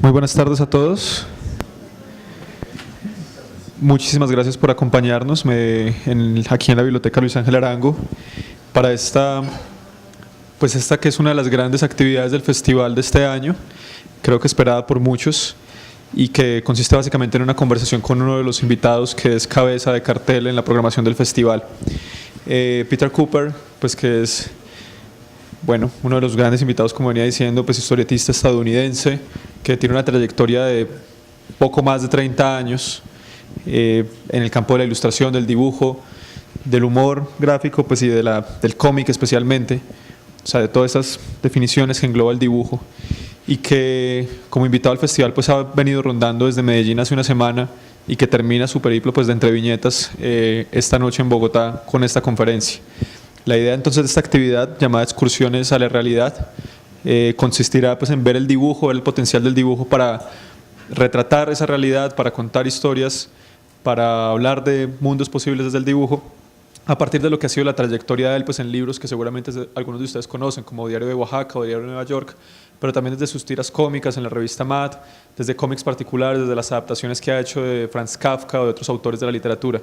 Muy buenas tardes a todos. Muchísimas gracias por acompañarnos aquí en la Biblioteca Luis Ángel Arango para esta que es una de las grandes actividades del festival de este año, creo que esperada por muchos, y que consiste básicamente en una conversación con uno de los invitados que es cabeza de cartel en la programación del festival. Peter Cooper, pues que es uno de los grandes invitados, como venía diciendo, pues historietista estadounidense que tiene una trayectoria de poco más de 30 años en el campo de la ilustración, del dibujo, del humor gráfico, pues y del cómic especialmente, o sea, de todas esas definiciones que engloba el dibujo, y que como invitado al festival pues ha venido rondando desde Medellín hace una semana y que termina su periplo pues de Entre Viñetas esta noche en Bogotá con esta conferencia. La idea entonces de esta actividad, llamada Excursiones a la Realidad, consistirá pues en ver el dibujo, ver el potencial del dibujo para retratar esa realidad, para contar historias, para hablar de mundos posibles desde el dibujo, a partir de lo que ha sido la trayectoria de él pues en libros que seguramente algunos de ustedes conocen, como Diario de Oaxaca o Diario de Nueva York, pero también desde sus tiras cómicas en la revista Mad, desde cómics particulares, desde las adaptaciones que ha hecho de Franz Kafka o de otros autores de la literatura.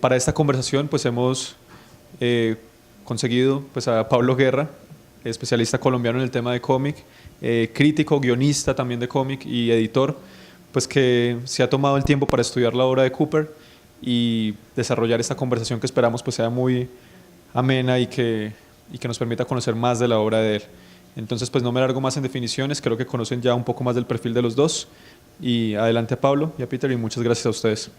Para esta conversación pues hemos conseguido pues a Pablo Guerra, especialista colombiano en el tema de cómic, crítico, guionista también de cómic y editor, pues que se ha tomado el tiempo para estudiar la obra de Cooper y desarrollar esta conversación que esperamos pues sea muy amena y que nos permita conocer más de la obra de él. Entonces pues no me largo más en definiciones, creo que conocen ya un poco más del perfil de los dos, y adelante a Pablo y a Peter, y muchas gracias a ustedes.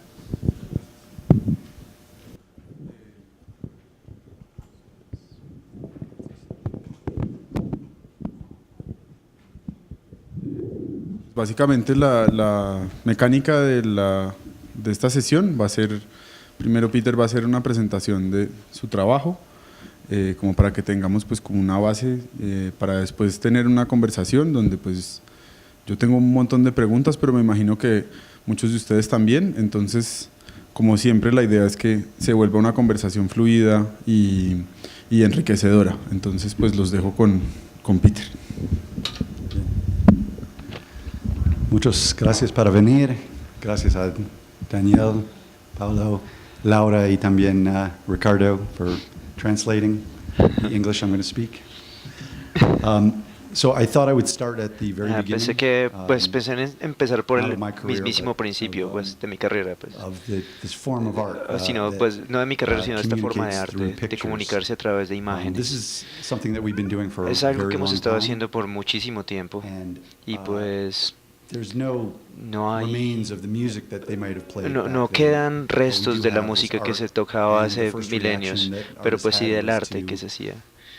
Básicamente la mecánica de esta sesión va a ser, primero Peter va a hacer una presentación de su trabajo, como para que tengamos pues como una base para después tener una conversación donde pues yo tengo un montón de preguntas, pero me imagino que muchos de ustedes también, entonces como siempre la idea es que se vuelva una conversación fluida y enriquecedora. Entonces pues los dejo con Peter. Muchas gracias por venir, gracias a Daniel, Paulo, Laura y también Ricardo for translating the English I'm going to speak. So I thought I would start at the very beginning. Pensé en empezar por not el of my career, mismísimo but principio, pues, de mi carrera, pues. of this form of art, Sino, that, pues, no de mi carrera, sino de esta forma de communicates through arte, de pictures. comunicarse a través de This imágenes. is something that we've been doing for a Es algo very que hemos long estado time, haciendo por muchísimo tiempo, and y pues there's no no remains of the music that they might have played no back then. quedan What we restos do de la have is música que art, se tocaba and the hace first milenios, reaction that pero artists pues sí had del was arte que to se hacía.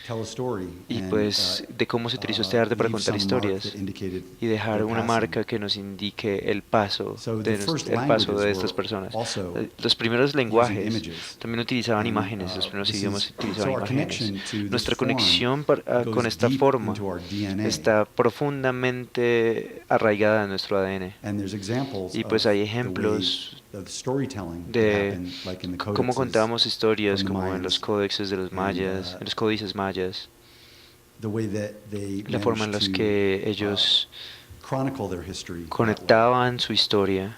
tell a story, Y and, pues de cómo se utilizó este arte para leave contar some mark historias that indicated y dejar their una passing. marca que nos indique el paso So de, the first el paso languages de estas were personas. also Los primeros using lenguajes images. también utilizaban And, imágenes, los primeros this idiomas is- utilizaban so our imágenes. connection to this Nuestra form conexión con goes esta deep forma into our DNA. está profundamente arraigada en nuestro ADN. And there's examples Y pues of hay the way ejemplos of storytelling that de happened, like in the cómo codices contábamos historias, from the como en los Mayans, códices de los and, mayas, en los códices mayas, the way that they la forma en la managed que to, ellos chronicle their history that way, conectaban su historia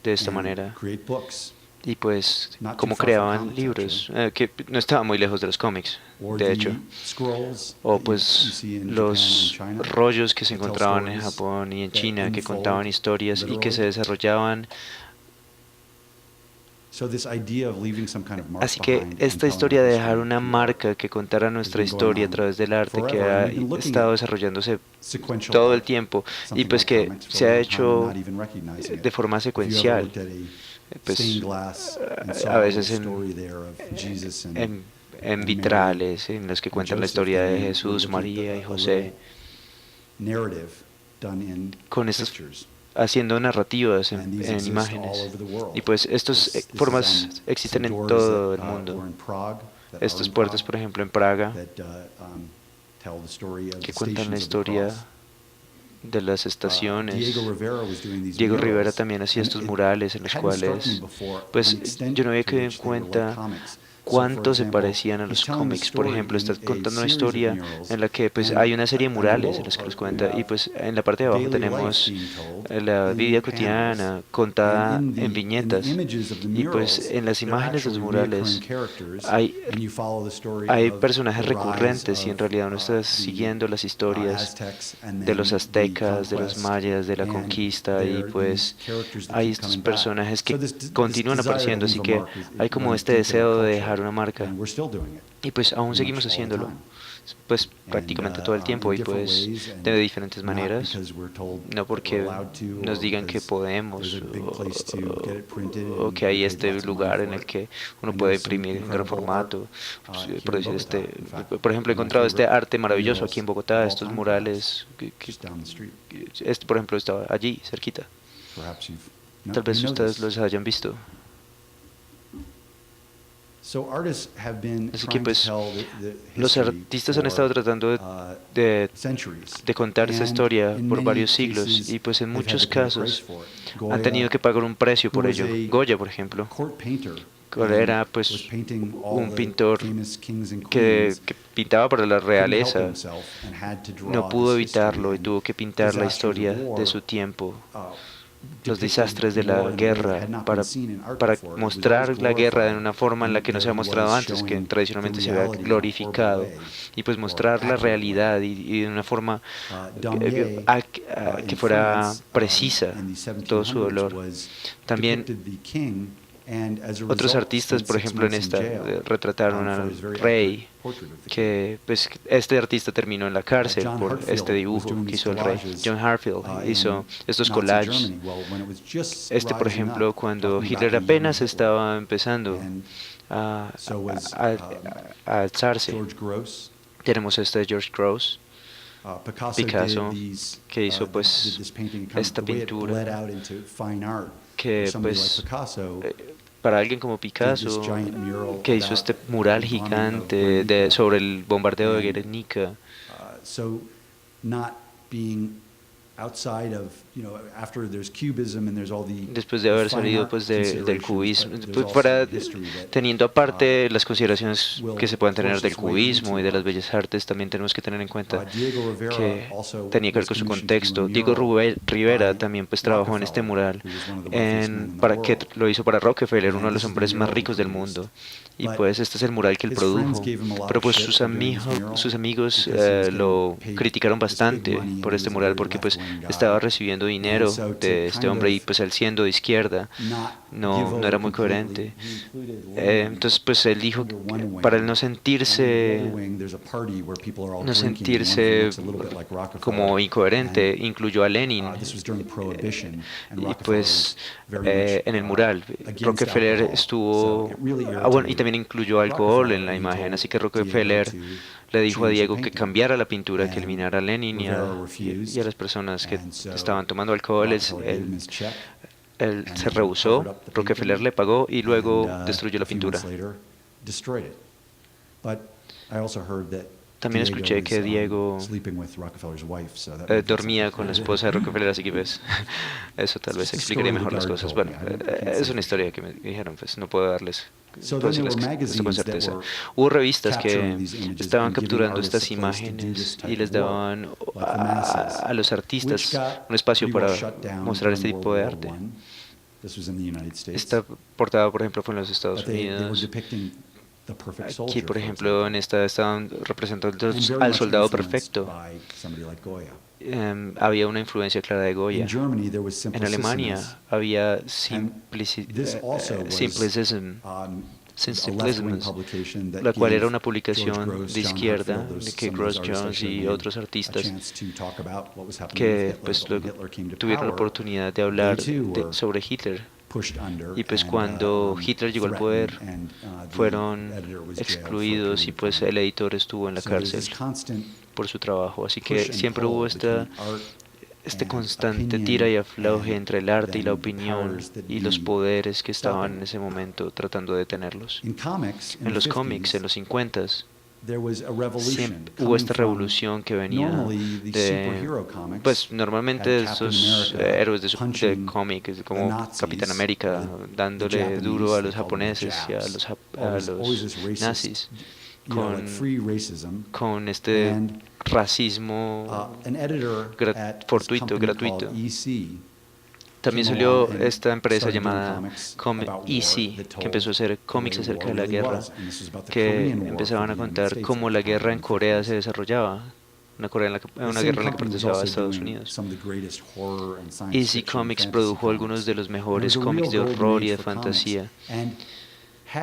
de esta and manera, create books, y pues Not too cómo far from creaban comics, libros, que no estaban muy lejos de los cómics, or de the hecho, scrolls o that you pues see in Japan los and China rollos que se that tell encontraban en stories Japón y en that China que unfold contaban historias y que se literally. desarrollaban. So this idea of leaving some kind of mark Así que behind and esta telling historia our de history dejar una through marca art que contara nuestra has been going historia a on través del arte que forever, ha and we've been looking estado at desarrollándose sequential todo el art, tiempo, y something pues like que comics, for se a ha long time and hecho not even recognizing de it. forma If you ever secuencial, looked at a pues stained glass and a saw a little veces story there of Jesus and en and vitrales en los que and cuentan la Joseph, historia then de you were Jesús, looking at María y a José, little narrative done in con estas pictures. haciendo narrativas And these en exist all imágenes. over the world. Y pues estas This is formas on existen some en doors todo el that, were mundo. in Prague, that are Estas in puertas, Prague, por ejemplo, en Praga, that tell the story of que the cuentan la stations of the historia cross. de las estaciones. Diego Rivera was doing these Diego Rivera murals, también hacía and estos it murales en los hadn't struck me cuales, before pues an extent yo no había to quedado en which they were like cuenta comics. cuánto se parecían a los cómics. Por ejemplo, está contando una historia en la que pues hay una serie de murales en los que los cuenta y pues en la parte de abajo tenemos la vida cotidiana contada en viñetas y pues en las imágenes de los murales hay, hay personajes recurrentes y en realidad uno está siguiendo las historias de los aztecas, de los mayas, de la conquista y pues hay estos personajes que continúan apareciendo, así que hay como este deseo de dejar una marca y pues aún seguimos haciéndolo pues prácticamente todo el tiempo y pues de diferentes maneras, no porque nos digan que podemos o que hay este lugar en el que uno puede imprimir en gran formato, pues, producir por ejemplo he encontrado este arte maravilloso aquí en Bogotá, estos murales este por ejemplo estaba allí cerquita, tal vez ustedes los hayan visto. Así que pues los artistas han estado tratando de contar esta historia por varios siglos y pues en muchos casos han tenido que pagar un precio por ello. Goya, por ejemplo, era pues un pintor que pintaba para la realeza, no pudo evitarlo y tuvo que pintar la historia de su tiempo, los desastres de la guerra, para mostrar la guerra de una forma en la que no se ha mostrado antes, que tradicionalmente se había glorificado, y pues mostrar la realidad y de una forma que fuera precisa todo su dolor. También otros artistas, por ejemplo, en esta retrataron al rey, que pues este artista terminó en la cárcel por este dibujo que hizo el rey. John Harfield hizo estos collages. Este, por ejemplo, cuando Hitler apenas estaba empezando a alzarse. Tenemos este de George Grosz, Picasso, que hizo pues esta pintura que pues para alguien como Picasso, que hizo este mural gigante sobre el bombardeo de Guernica, después de haber salido pues del cubismo, pues, teniendo aparte las consideraciones que se pueden tener del cubismo y de las bellas artes, también tenemos que tener en cuenta que tenía que ver con su contexto. Diego Rivera también pues trabajó en este mural, que lo hizo para Rockefeller, uno de los hombres más ricos del mundo. Y pues este es el mural que él produjo, pero pues sus amigos lo criticaron bastante por este mural porque pues estaba recibiendo dinero de este hombre y pues él siendo de izquierda no era muy coherente. Entonces pues él dijo que para él no sentirse como incoherente, incluyó a Lenin y pues en el mural Rockefeller estuvo bueno, y también incluyó alcohol en la imagen, así que Rockefeller le dijo a Diego que cambiara la pintura, que eliminara a Lenin y a las personas que estaban tomando alcohol. Él se rehusó, Rockefeller le pagó y luego destruyó la pintura. También escuché que Diego dormía con la esposa de Rockefeller, así que ves, eso tal vez explicaría mejor las cosas. Bueno, es una historia que me dijeron, pues no puedo darles esto con certeza. Hubo revistas que estaban capturando estas imágenes y les daban a los artistas un espacio para mostrar este tipo de arte. Esta portada, por ejemplo, fue en los Estados Unidos. Aquí, por ejemplo, en esta estaban representando al soldado perfecto. Había una influencia clara de Goya. En Alemania había Simplicism, la cual era una publicación de izquierda de que Gross Jones y otros artistas que pues, tuvieron la oportunidad de hablar sobre Hitler. Y pues cuando Hitler llegó al poder fueron excluidos y pues el editor estuvo en la cárcel por su trabajo. Así que siempre hubo este constante tira y afloje entre el arte y la opinión y los poderes que estaban en ese momento tratando de detenerlos. En los cómics, en los 50s, siempre hubo esta revolución que venía de, pues normalmente de esos héroes de cómic, como Capitán América, dándole duro a los japoneses y a los nazis, con este racismo fortuito, gratuito. También salió esta empresa llamada EC, que empezó a hacer cómics acerca de la guerra, que empezaban a contar cómo la guerra en Corea se desarrollaba, una guerra en la que participaba Estados Unidos. EC Comics produjo algunos de los mejores cómics de horror y de fantasía.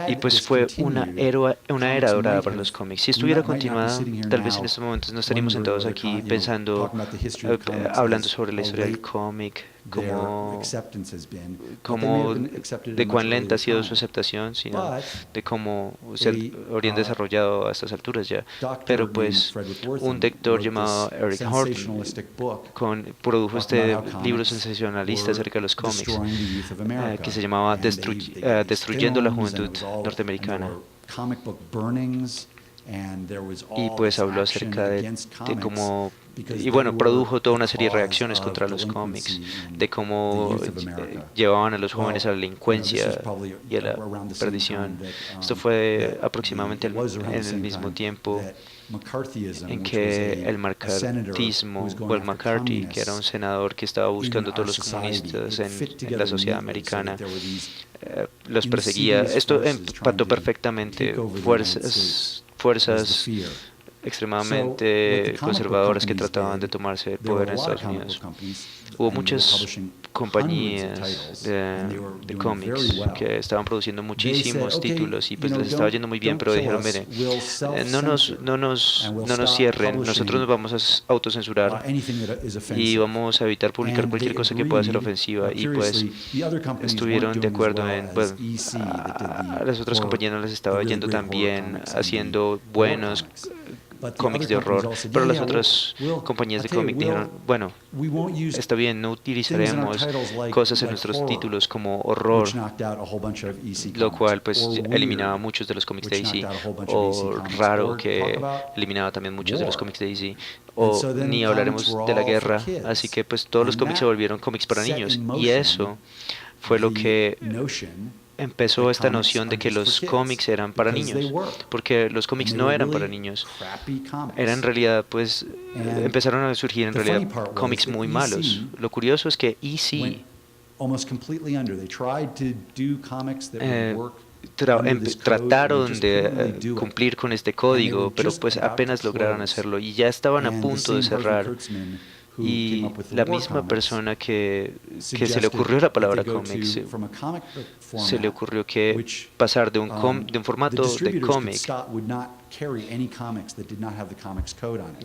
Y pues fue una era dorada para los cómics. Si estuviera continuada, tal vez en estos momentos no estaríamos sentados aquí pensando, hablando sobre la historia del cómic, de cuán lenta ha sido su aceptación, sino de cómo se habrían desarrollado a estas alturas ya. Pero pues un doctor llamado Eric Horton produjo este libro sensacionalista acerca de los cómics, que se llamaba Destruyendo la Juventud Norteamericana. Y pues habló acerca de cómo, y bueno, produjo toda una serie de reacciones contra los cómics, de cómo llevaban a los jóvenes a la delincuencia y a la perdición. Esto fue aproximadamente en el mismo tiempo en que el McCarthyismo, o el McCarthy, que era un senador que estaba buscando a todos los comunistas en la sociedad americana, los perseguía. Esto empató perfecamente fuerzas extremadamente conservadoras que trataban de tomarse el poder en Estados Unidos. Hubo muchas compañías de cómics que estaban produciendo muchísimos títulos y pues les estaba yendo muy bien, pero dijeron, mire, no nos cierren, nosotros nos vamos a autocensurar y vamos a evitar publicar cualquier cosa que pueda ser ofensiva. Y pues estuvieron de acuerdo en, pues, a las otras compañías no les estaba yendo tan bien haciendo buenos cómics de horror, pero las otras compañías de cómic dijeron, bueno, está bien, no utilizaremos cosas en nuestros títulos como horror, lo cual pues eliminaba muchos de los cómics de DC, o raro, que eliminaba también muchos de los cómics de DC, o ni hablaremos de la guerra, así que pues todos los cómics se volvieron cómics para niños, y eso fue lo que empezó esta noción de que los cómics eran para niños, porque los cómics no eran para niños, eran en realidad, pues, empezaron a surgir en realidad cómics muy malos. Lo curioso es que EC trataron de cumplir con este código, pero pues apenas lograron hacerlo y ya estaban a punto de cerrar. Y la misma persona que se le ocurrió la palabra cómics, se le ocurrió que pasar de un formato de cómic,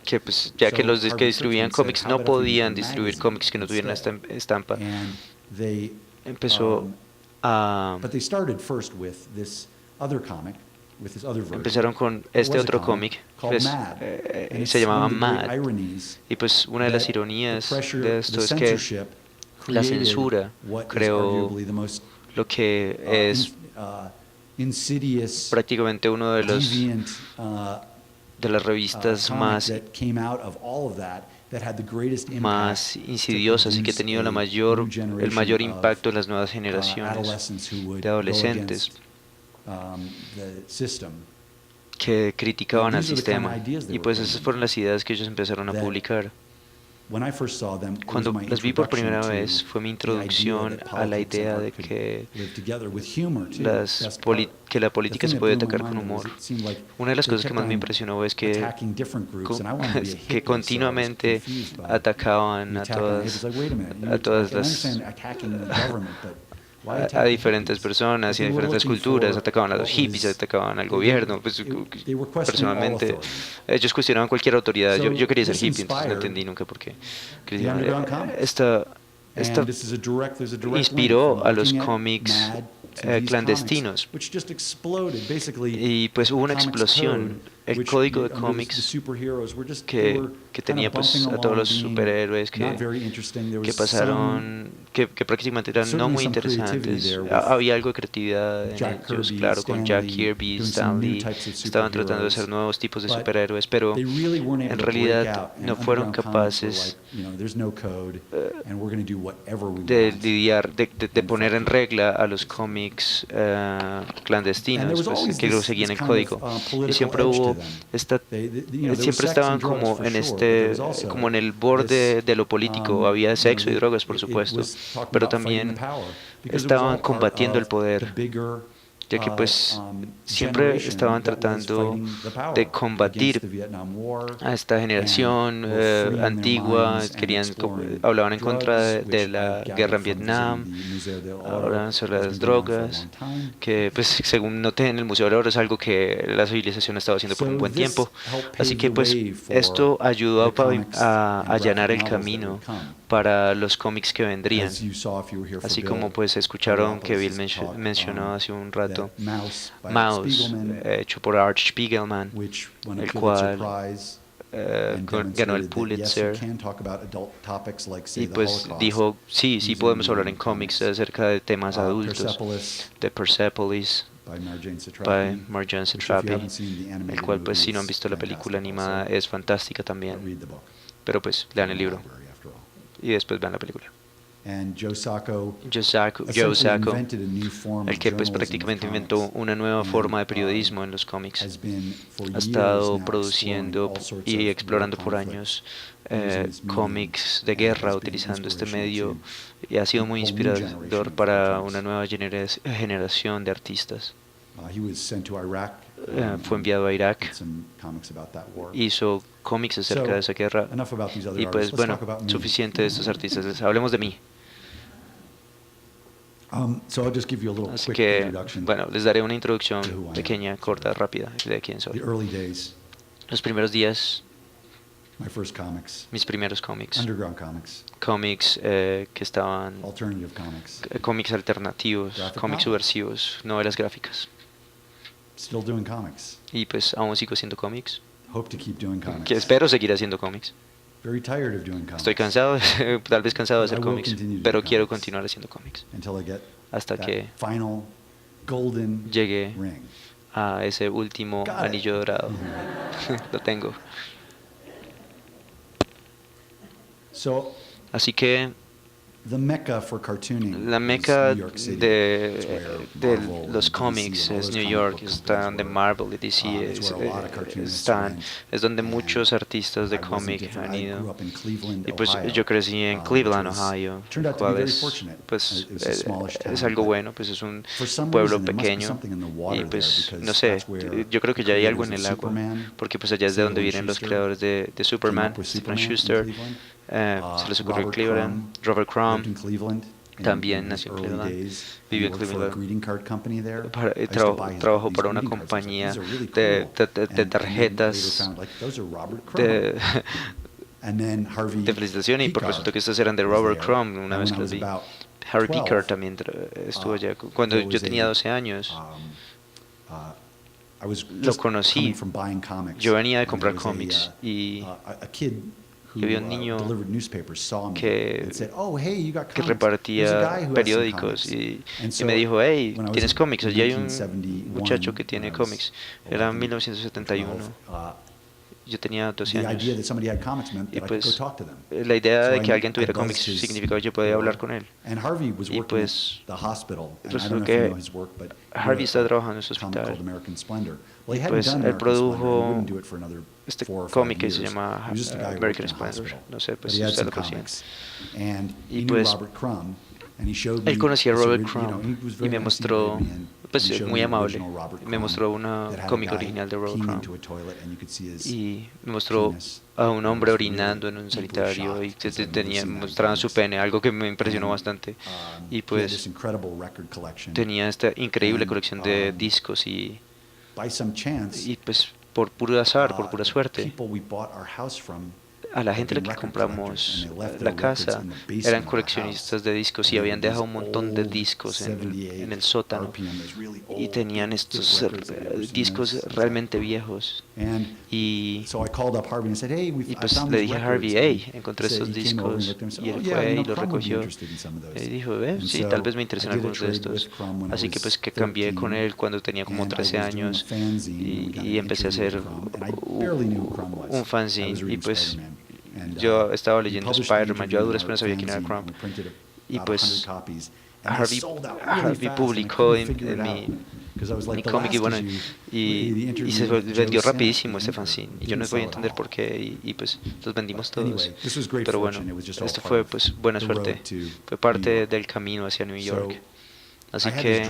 que pues ya que los que distribuían cómics no podían distribuir cómics que no tuvieran esta estampa, empezaron con este otro cómic, pues, se llamaba Mad, y pues una de las ironías de esto es que la censura creó lo que es prácticamente uno de las revistas más insidiosas y que ha tenido el mayor impacto en las nuevas generaciones de adolescentes que criticaban al sistema, y pues esas fueron las ideas que ellos empezaron a publicar. Cuando las vi por primera vez fue mi introducción a la idea de que la política se puede atacar con humor. Una de las cosas que más me impresionó es que continuamente atacaban a diferentes personas y a diferentes culturas, atacaban a los hippies, atacaban al gobierno. Pues, personalmente, ellos cuestionaban cualquier autoridad. Yo quería ser hippie, entonces no entendí nunca por qué. Esta inspiró a los cómics clandestinos, y pues hubo una explosión el which, código de under the cómics superheroes were just, they were que kind tenía of pues bumping a todos los along, being superhéroes not very interesting. There que was some, pasaron, que prácticamente eran no certainly muy some creativity interesantes. there with Había algo de creatividad en Jack ellos, Kirby, claro, con Jack Stan Lee, Kirby, doing Stan some new Lee, types of estaban tratando de hacer superheroes, nuevos tipos de but superhéroes, pero they really weren't able en to break realidad out, and no fueron Underground Comics were capaces like, there's no code, and we're going to do whatever we de want. lidiar, de poner en regla a los cómics And there clandestinos, was pues always que lo this seguían el kind of código. Y political siempre edge to hubo them. esta, There was siempre sex estaban and drugs como for en sure, but there was este, also como en el borde this, de lo político. Había sexo y drogas, por it supuesto, was talking pero about fighting the también power, because it was estaban all part combatiendo el of the poder, bigger ya que pues siempre estaban tratando de combatir a esta generación antigua, hablaban en contra de la guerra en Vietnam, hablaban sobre las drogas, que pues según noté en el Museo del Oro es algo que la civilización ha estado haciendo por un buen tiempo. Así que pues esto ayudó a allanar el camino para los cómics que vendrían. Así como pues escucharon que Bill mencionó hace un rato Mouse, hecho por Art Spiegelman, el cual ganó el Pulitzer, y pues dijo, sí podemos hablar en cómics acerca de temas adultos, de Persepolis, by Marjane Satrapi, el cual pues si no han visto la película animada es fantástica también, pero pues lean el libro y después vean la película. Joe Sacco, el que pues prácticamente inventó una nueva forma de periodismo en los cómics, ha estado produciendo y explorando por años cómics de guerra utilizando este medio, y ha sido muy inspirador para una nueva generación de artistas. Fue enviado a Irak, hizo cómics acerca de esa guerra, y pues bueno, suficiente de estos artistas, hablemos de mí. Así que, bueno, les daré una introducción pequeña, corta, rápida de quién soy. Los primeros días, mis primeros cómics, cómics que estaban, cómics alternativos, cómics subversivos, novelas gráficas. Y pues aún sigo haciendo cómics, que espero seguir haciendo cómics. Estoy cansado, tal vez cansado de hacer cómics, pero quiero continuar haciendo cómics hasta que llegue a ese último anillo dorado. Lo tengo. Así que la meca de los cómics es New York, está donde Marvel y DC están, es donde muchos artistas de cómic han ido. Y pues yo crecí en Cleveland, Ohio, cual pues es algo bueno, pues es un pueblo pequeño, y pues no sé, yo creo que ya hay algo en el agua, porque pues allá es de donde vienen los creadores de Superman, Stephen Schuster. Se les ocurrió en Cleveland. Robert Crumb también nació en Cleveland, vivió en Cleveland, trabajó para una compañía de tarjetas de felicitación, y por resulta que estas eran de Robert Crumb. Una vez que los vi, Harvey Pickard también estuvo allá. Cuando yo tenía 12 años, lo conocí. Yo venía de comprar cómics y había un niño que repartía periódicos y me dijo, hey, ¿tienes cómics? Allí hay un muchacho que tiene cómics. Era 1971. Yo tenía 12 años. Y pues la idea de que alguien tuviera cómics significaba que yo podía hablar con él. Y pues resultó que Harvey está trabajando en su hospital. Y pues él produjo este cómic que se llama American Splendor. No sé, pues usted lo conocía. Y pues él conocía a Robert Crumb y me mostró, pues muy amable, me mostró una cómic original de Robert Crumb y me mostró a un hombre orinando en un sanitario y mostraban su pene, algo que me impresionó bastante. Y pues tenía esta increíble colección de discos y pues por puro azar, por pura suerte, a la gente a la que compramos la casa eran coleccionistas de discos y habían dejado un montón de discos en el sótano y tenían estos discos realmente viejos. Y, y pues le dije a Harvey, hey, encontré estos discos, y él fue y los recogió. Y dijo, sí, tal vez me interesan algunos de estos. Así que pues que cambié con él cuando tenía como 13 años y empecé a hacer un fanzine y pues yo estaba leyendo Spider-Man, yo a duras penas sabía quién era Crumb y pues Harvey publicó en mi cómic y bueno, y se vendió rapidísimo este fanzine y yo no voy a entender por qué y pues los vendimos todos, pero bueno, esto fue pues buena suerte, fue parte del camino hacia New York, así que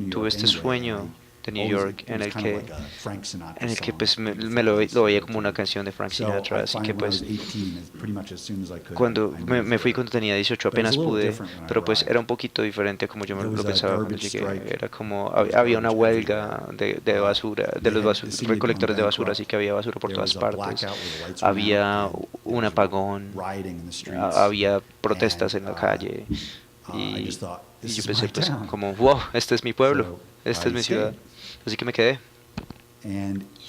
tuve este sueño de New York en el que pues me lo veía como una canción de Frank Sinatra, así que pues cuando me fui cuando tenía 18 apenas pude, pero pues era un poquito diferente a como yo me lo pensaba cuando llegué, era como había una huelga de basura, de los recolectores de basura, así que había basura por todas partes, había un apagón, había protestas en la calle y yo pensé pues como wow, este es mi pueblo, esta es mi ciudad. Así que me quedé.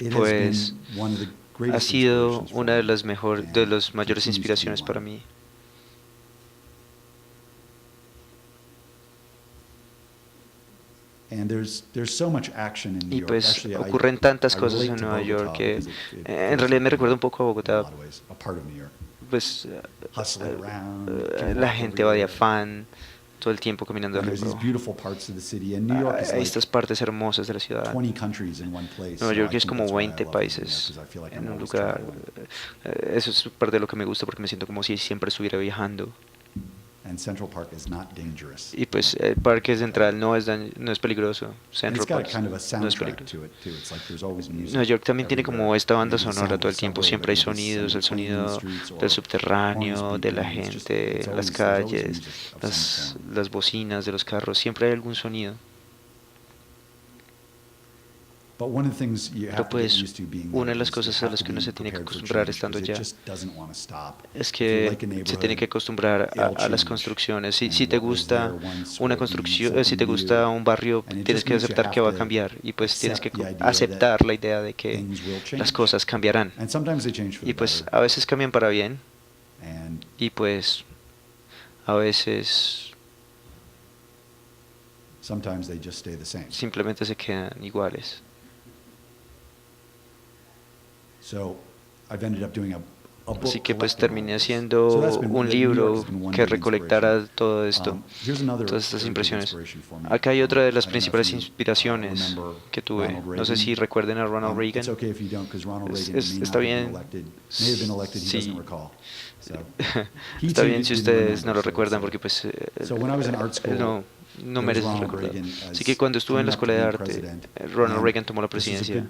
Y pues ha sido una de las mayores inspiraciones para mí. Y pues ocurren tantas cosas en Nueva York que en realidad me recuerda un poco a Bogotá. Pues la va de afán todo el tiempo caminando arriba. Hay estas partes hermosas de la ciudad. Nueva York es como 20 países en un lugar. Eso es parte de lo que me gusta porque me siento como si siempre estuviera viajando. Y pues el Parque Central no es peligroso. Central Park no es peligroso. Nueva York también tiene como esta banda sonora todo el tiempo. Siempre hay sonidos, el sonido del subterráneo, de la gente, las calles, las bocinas de los carros. Siempre hay algún sonido. Pero pues una de las cosas a las que uno se tiene que acostumbrar estando allá es que se tiene que acostumbrar a las construcciones. Si te gusta una construcción, si te gusta un barrio, tienes que aceptar que va a cambiar y pues tienes que aceptar la idea de que las cosas cambiarán. Y pues a veces cambian para bien y pues a veces simplemente se quedan iguales. Así que pues terminé haciendo un libro que recolectara todo esto, todas estas impresiones. Acá hay otra de las principales inspiraciones que tuve. No sé si recuerden a Ronald Reagan. Está bien. Sí. Está bien si ustedes no lo recuerdan porque pues no merece ser recordado. Así que cuando estuve en la escuela de arte, Ronald Reagan tomó la presidencia.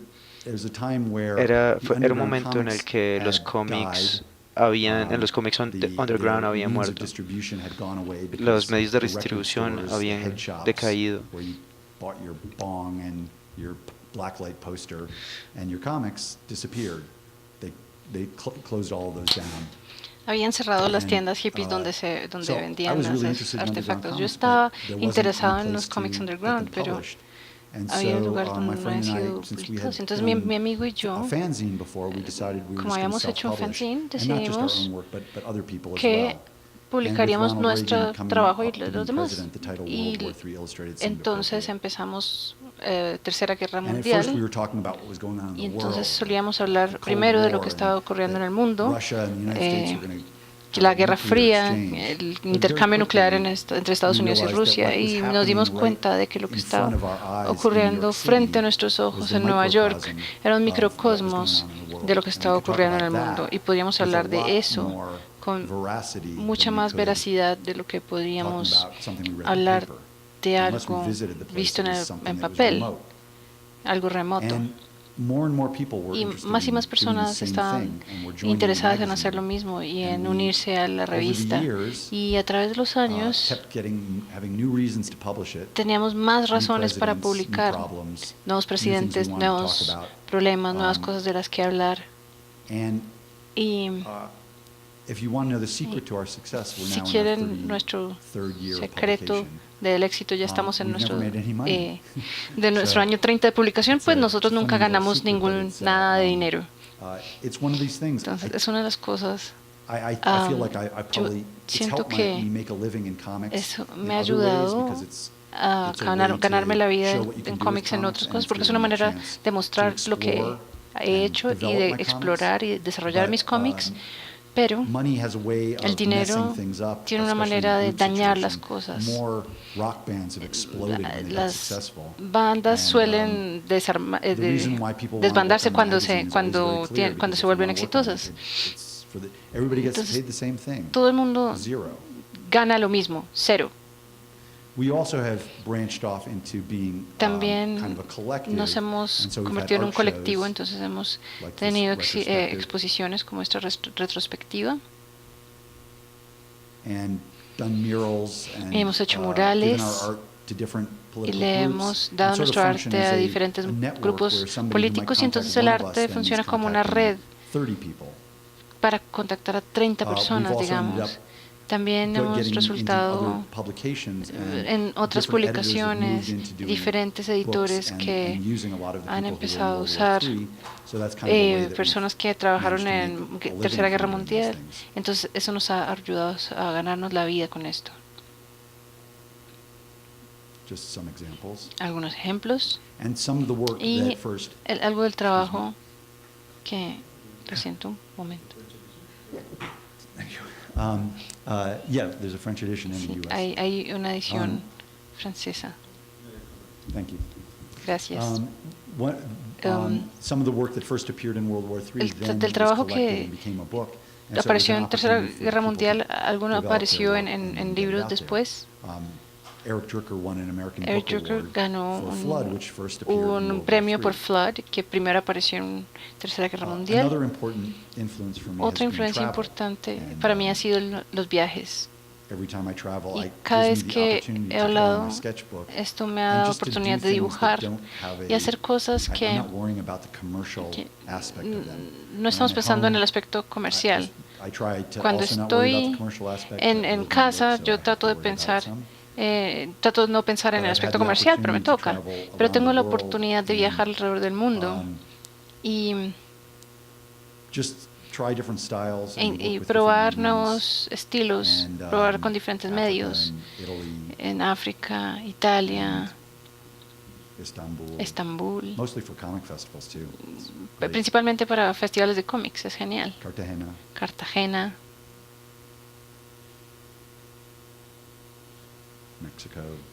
Era un momento en el que los cómics en los cómics underground habían muerto. Los medios de distribución habían decaído. Habían cerrado las tiendas hippies donde vendían esos artefactos. Yo estaba interesado en los cómics underground, pero había un lugar donde no habían sido publicados. Entonces mi amigo y yo, como habíamos hecho un fanzine, decidimos que publicaríamos nuestro trabajo y los demás. Y entonces empezamos Tercera Guerra Mundial y entonces solíamos hablar primero de lo que estaba ocurriendo en el mundo, la Guerra Fría, el intercambio nuclear entre Estados Unidos y Rusia, y nos dimos cuenta de que lo que estaba ocurriendo frente a nuestros ojos en Nueva York era un microcosmos de lo que estaba ocurriendo en el mundo, y podíamos hablar de eso con mucha más veracidad de lo que podríamos hablar de algo visto en papel, algo remoto. Y más personas estaban interesadas en hacer lo mismo y en unirse a la revista. Y a través de los años teníamos más razones para publicar, nuevos presidentes, nuevos problemas, nuevas cosas de las que hablar. Y Si quieren nuestro secreto del éxito, ya estamos en de nuestro año 30 de publicación, pues nosotros nunca ganamos nada de dinero. Entonces, es una de las cosas. Yo siento que eso me ha ayudado a ganarme la vida en cómics en otras cosas, porque es una manera de mostrar lo que he hecho y de explorar y desarrollar mis cómics. Pero el dinero tiene una manera de dañar las cosas. Las bandas suelen desbandarse cuando se vuelven exitosas. Entonces, todo el mundo gana lo mismo, cero. También nos hemos convertido en un colectivo, entonces hemos tenido exposiciones como esta retrospectiva. Hemos hecho murales y le hemos dado nuestro arte a diferentes grupos políticos, y entonces el arte funciona como una red para contactar a 30 personas, digamos. También hemos resultado en otras publicaciones, diferentes editores que han empezado a usar personas que trabajaron en Tercera Guerra Mundial. Entonces eso nos ha ayudado a ganarnos la vida con esto. Algunos ejemplos. Y algo del trabajo que... Lo siento, un momento. Sí, hay una edición francesa. Gracias. Del trabajo que apareció en Tercera Guerra Mundial, alguno apareció en libros después. Eric Drucker ganó un premio por Flood, que primero apareció en Tercera Guerra Mundial. Otra influencia importante para mí ha sido los viajes. Y cada vez que he hablado, esto me ha dado oportunidad de dibujar y hacer cosas que no estamos pensando en el aspecto comercial. Cuando estoy en casa, yo trato de pensar... trato de no pensar en el aspecto comercial, pero me toca. Pero tengo la oportunidad de viajar alrededor del mundo y probar nuevos estilos, probar con diferentes medios en África, Italia, Estambul, principalmente para festivales de cómics. Es genial. Cartagena,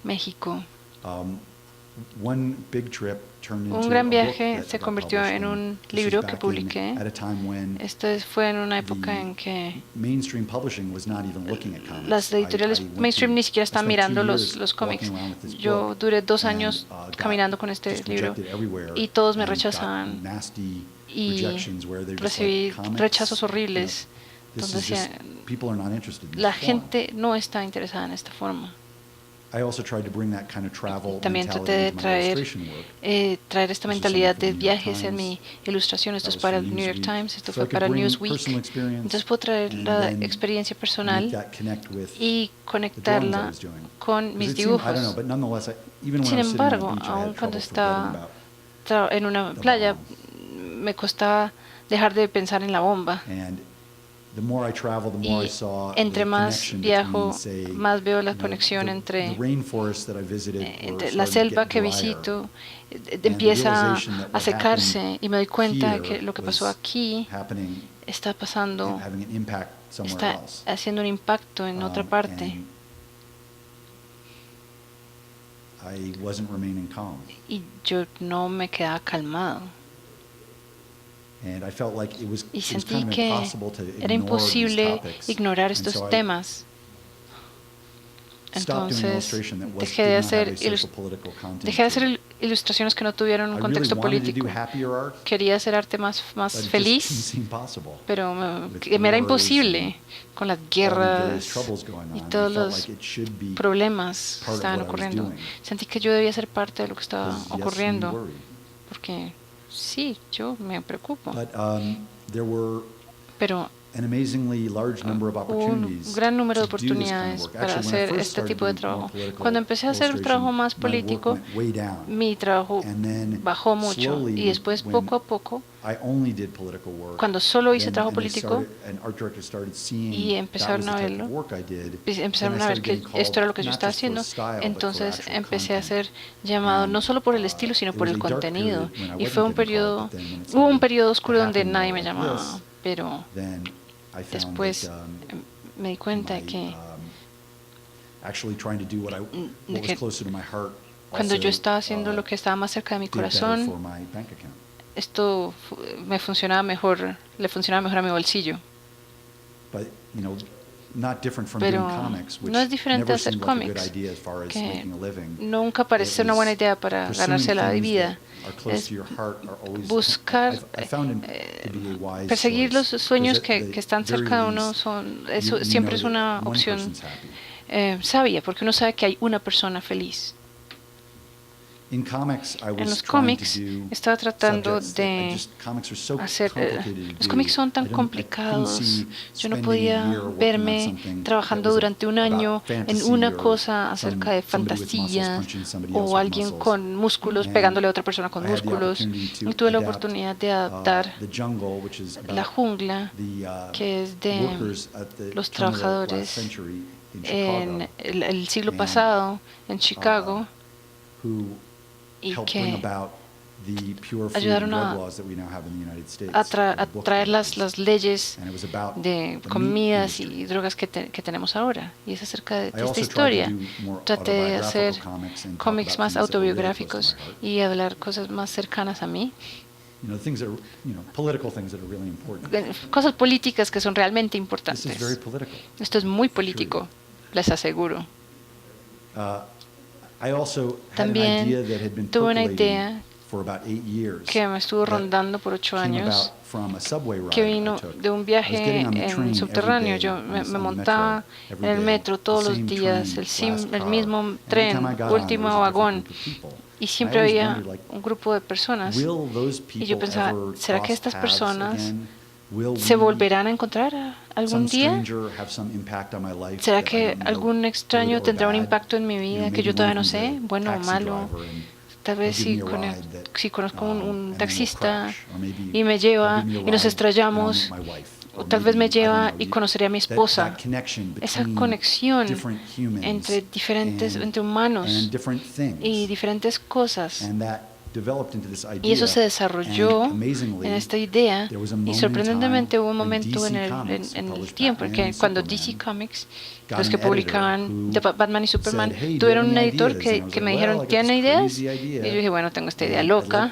México. Un gran viaje se convirtió en un libro que publiqué. Esto fue en una época en que las editoriales mainstream ni siquiera están mirando los cómics. Yo duré 2 años caminando con este libro y todos me rechazaban y recibí rechazos horribles donde decían, la gente no está interesada en esta forma. También traté de traer esta mentalidad de viajes en mi ilustración. Esto es para el New York Times, esto fue para Newsweek. Entonces puedo traer la experiencia personal y conectarla con mis dibujos. Sin embargo, aun cuando estaba en una playa, me costaba dejar de pensar en la bomba. Y entre más viajo, más veo la conexión entre la selva que visito, empieza a secarse y me doy cuenta que lo que pasó aquí está pasando, está haciendo un impacto en otra parte. Y yo no me quedaba calmado. Y sentí que era imposible ignorar estos temas. Entonces dejé de hacer ilustraciones que no tuvieran un contexto político. Quería hacer arte más feliz, pero me era imposible con las guerras y todos los problemas que estaban ocurriendo. Sentí que yo debía ser parte de lo que estaba ocurriendo, porque sí, yo me preocupo. Pero un gran número de oportunidades para hacer este tipo de trabajo. Cuando empecé a hacer un trabajo más político, mi trabajo bajó mucho y después poco a poco, cuando solo hice trabajo político y empezaron a verlo, empezaron a ver que esto era lo que yo estaba haciendo, entonces empecé a ser llamado no solo por el estilo, sino por el contenido. Y fue hubo un periodo oscuro donde nadie me llamaba, pero después me di cuenta de que cuando yo estaba haciendo lo que estaba más cerca de mi corazón, esto me funcionaba mejor, le funcionaba mejor a mi bolsillo. Pero no es diferente de hacer cómics, que nunca parece ser una buena idea para ganarse la vida. Es buscar, perseguir los sueños que están cerca de uno, eso siempre es una opción sabia, porque uno sabe que hay una persona feliz. En los cómics estaba tratando de hacer... los cómics son tan complicados. Yo no podía verme trabajando durante un año en una cosa acerca de fantasía o alguien con músculos pegándole a otra persona con músculos. Y tuve la oportunidad de adaptar La Jungla, que es de los trabajadores en el siglo pasado en Chicago, y que ayudaron a traer las leyes de comidas y drogas que tenemos ahora. Y es acerca de esta historia. Traté de hacer cómics más autobiográficos y hablar cosas más cercanas a mí. Cosas políticas que son realmente importantes. Esto es muy político, les aseguro. También tuve una idea que me estuvo rondando por 8 años, que vino de un viaje en subterráneo. Yo me montaba en el metro todos los días, el mismo tren, último vagón, y siempre había un grupo de personas. Y yo pensaba, ¿será que estas personas se volverán a encontrar algún día? ¿Será que algún extraño tendrá un impacto en mi vida que yo todavía no sé, bueno o malo? Tal vez si conozco un taxista y me lleva y nos estrellamos, o tal vez me lleva y conoceré a mi esposa. Esa conexión entre humanos y diferentes cosas. Y eso se desarrolló en esta idea, y sorprendentemente hubo un momento en el tiempo en que cuando DC Comics, los que publicaban Batman y Superman, tuvieron un editor que me dijeron, ¿tienen ideas? Y yo dije, bueno, tengo esta idea loca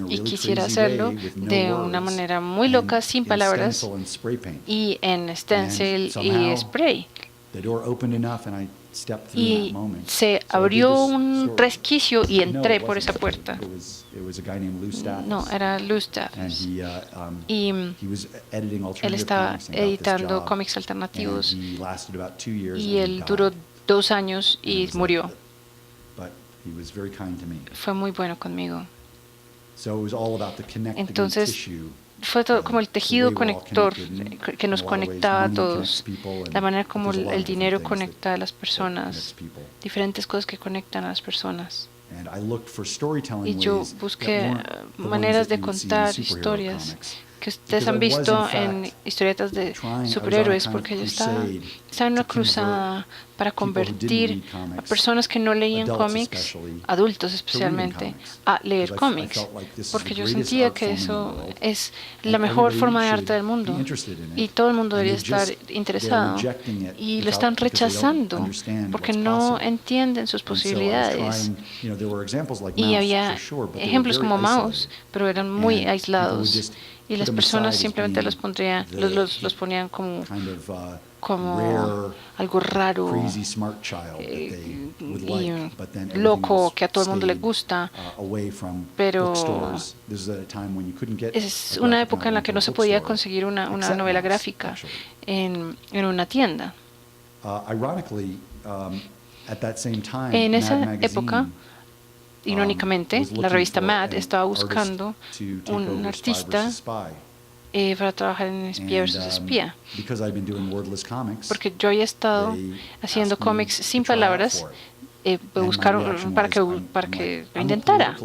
y quisiera hacerlo de una manera muy loca, sin palabras, y en stencil y spray. Y se abrió un resquicio y entré por esa puerta. No, era Lou Staples. Y él estaba editando cómics alternativos y él duró 2 años y murió. Fue muy bueno conmigo. Entonces, fue todo como el tejido conector que nos conectaba a todos, la manera como el dinero conecta a las personas, diferentes cosas que conectan a las personas. Y yo busqué maneras de contar historias que ustedes han visto en historietas de superhéroes, porque yo estaba en una cruzada para convertir a personas que no leían cómics, adultos especialmente, a leer cómics, porque yo sentía que eso es la mejor forma de arte del mundo y todo el mundo debería estar interesado, y lo están rechazando porque no entienden sus posibilidades. Y había ejemplos como Mouse, pero eran muy aislados. Y las personas simplemente los ponían como algo raro y loco que a todo el mundo le gusta, pero es una época en la que no se podía conseguir una novela gráfica en una tienda. En esa época, irónicamente, la revista Mad estaba buscando un artista para trabajar en Espía versus Espía. Because I'd been doing wordless comics, Porque yo había estado haciendo cómics sin palabras, buscaron para que lo intentara.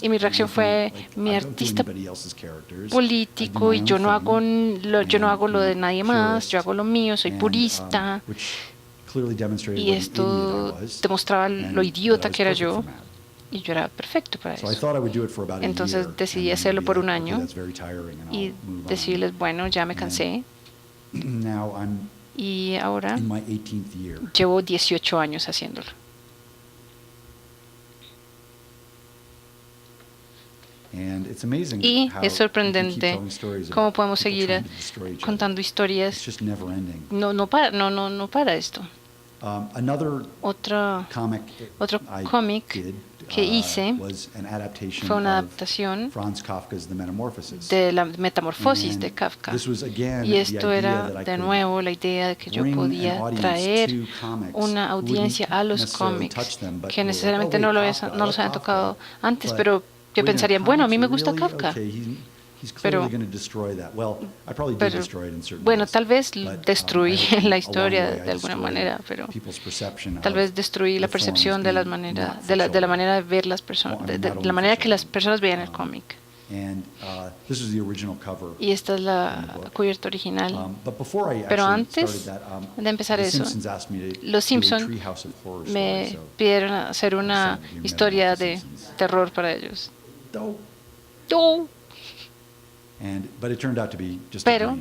Y mi reacción fue, mi artista político, y yo no hago lo de nadie más, yo hago lo mío, soy purista. Y esto demostraba lo idiota que era yo, y yo era perfecto para eso. Entonces decidí hacerlo por un año y decirles, bueno, ya me cansé. Y ahora llevo 18 años haciéndolo. Y es sorprendente cómo podemos seguir contando historias. No para esto. Otro cómic que hice fue una adaptación de la Metamorfosis de Kafka. Y esto era de nuevo la idea de que yo podía traer una audiencia a los cómics que necesariamente no los habían tocado antes, pero yo pensaría, bueno, a mí me gusta Kafka. Pero bueno, tal vez destruí la historia de alguna manera, pero tal vez destruí la percepción de la manera de ver las personas, de la manera que las personas veían el cómic. Y esta es la cubierta original. Pero antes de empezar eso, los Simpson me pidieron hacer una historia de terror para ellos. Pero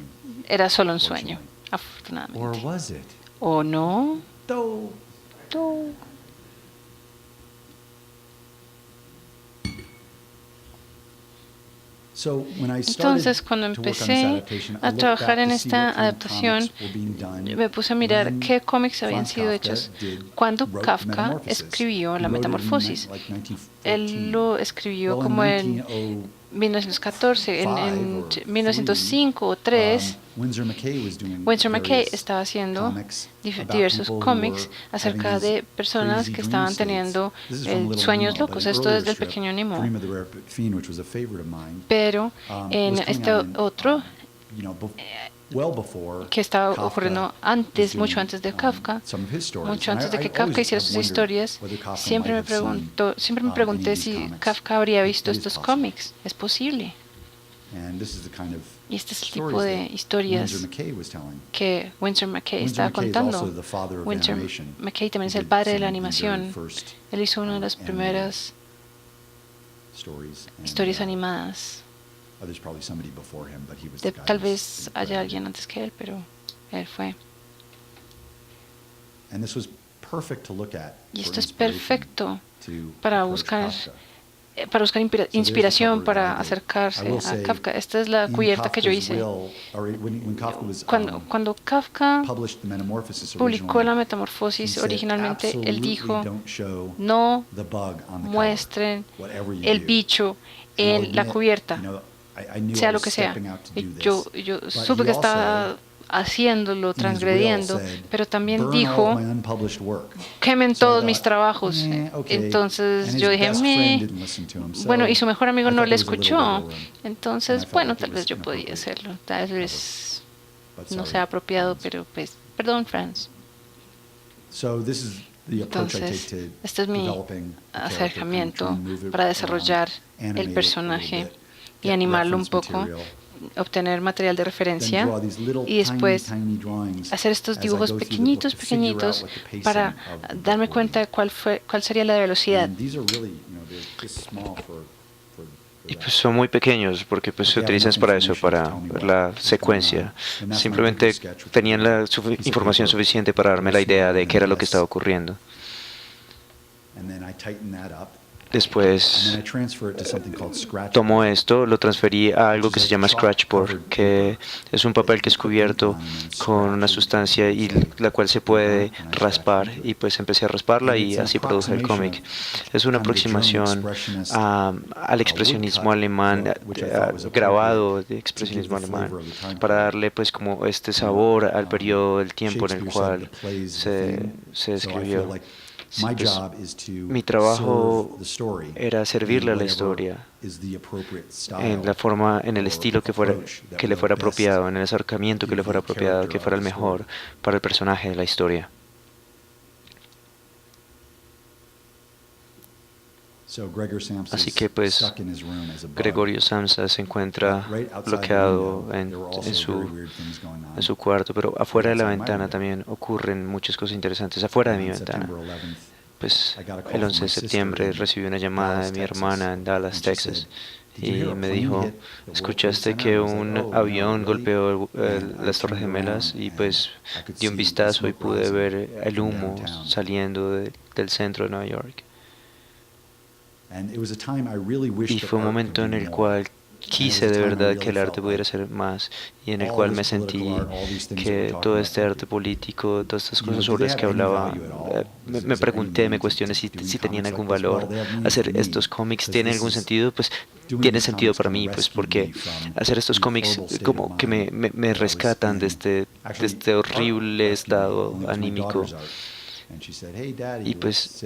era solo un sueño, afortunadamente. ¿O no? Entonces, cuando empecé a trabajar en esta adaptación, me puse a mirar qué cómics habían sido hechos cuando Kafka escribió La Metamorfosis. Él lo escribió como en 1914, en 1905 o 3, Winsor McCay estaba haciendo diversos cómics acerca de personas que estaban teniendo sueños locos. Esto es del Pequeño Nemo. Pero en este otro, que estaba ocurriendo antes, mucho antes de Kafka, mucho antes de que Kafka hiciera sus historias, siempre me pregunté si Kafka habría visto estos cómics. Es posible. Y este es el tipo de historias que Winsor McCay estaba contando. Winsor McCay también es el padre de la animación. Él hizo una de las primeras historias animadas. Tal vez haya alguien antes que él, pero él fue. Y esto es perfecto para buscar inspiración, para acercarse a Kafka. Esta es la cubierta que yo hice. Cuando Kafka publicó La Metamorfosis originalmente, él dijo, no muestren el bicho en la cubierta, sea lo que sea. Y yo supe que estaba haciéndolo, transgrediendo, pero también dijo, quemen todos mis trabajos. Entonces yo dije, bueno, y su mejor amigo no le escuchó. Entonces, bueno, tal vez yo podía hacerlo. Tal vez no sea apropiado, pero pues, perdón, Franz. Entonces, este es mi acercamiento para desarrollar el personaje y animarlo un poco, obtener material de referencia y después hacer estos dibujos pequeñitos para darme cuenta de cuál sería la velocidad. Y pues son muy pequeños porque pues se utilizan para eso, para ver la secuencia. Simplemente tenían la información suficiente para darme la idea de qué era lo que estaba ocurriendo. Después tomo esto, lo transferí a algo que se llama Scratchboard, que es un papel que es cubierto con una sustancia y la cual se puede raspar, y pues empecé a rasparla y así produje el cómic. Es una aproximación al expresionismo alemán, grabado de expresionismo alemán, para darle pues como este sabor al periodo del tiempo en el cual se escribió. Sí, pues, mi trabajo era servirle a la historia en la forma, en el estilo que le fuera apropiado, en el acercamiento que le fuera apropiado, que fuera el mejor para el personaje de la historia. Así que pues Gregorio Samsa se encuentra bloqueado en su cuarto, pero afuera de la ventana también ocurren muchas cosas interesantes, afuera de mi ventana. Pues el 11 de septiembre recibí una llamada de mi hermana en Dallas, Texas, y me dijo, ¿escuchaste que un avión golpeó las Torres Gemelas? Y pues di un vistazo y pude ver el humo saliendo del centro de Nueva York. Y fue un momento en el cual quise de verdad que el arte pudiera ser más, y en el cual me sentí que todo este arte político, todas estas cosas sobre las que hablaba, me pregunté, me cuestioné si tenían algún valor. Hacer estos cómics tiene algún sentido, pues tiene sentido para mí, pues porque hacer estos cómics como que me rescatan de este horrible estado anímico. Y pues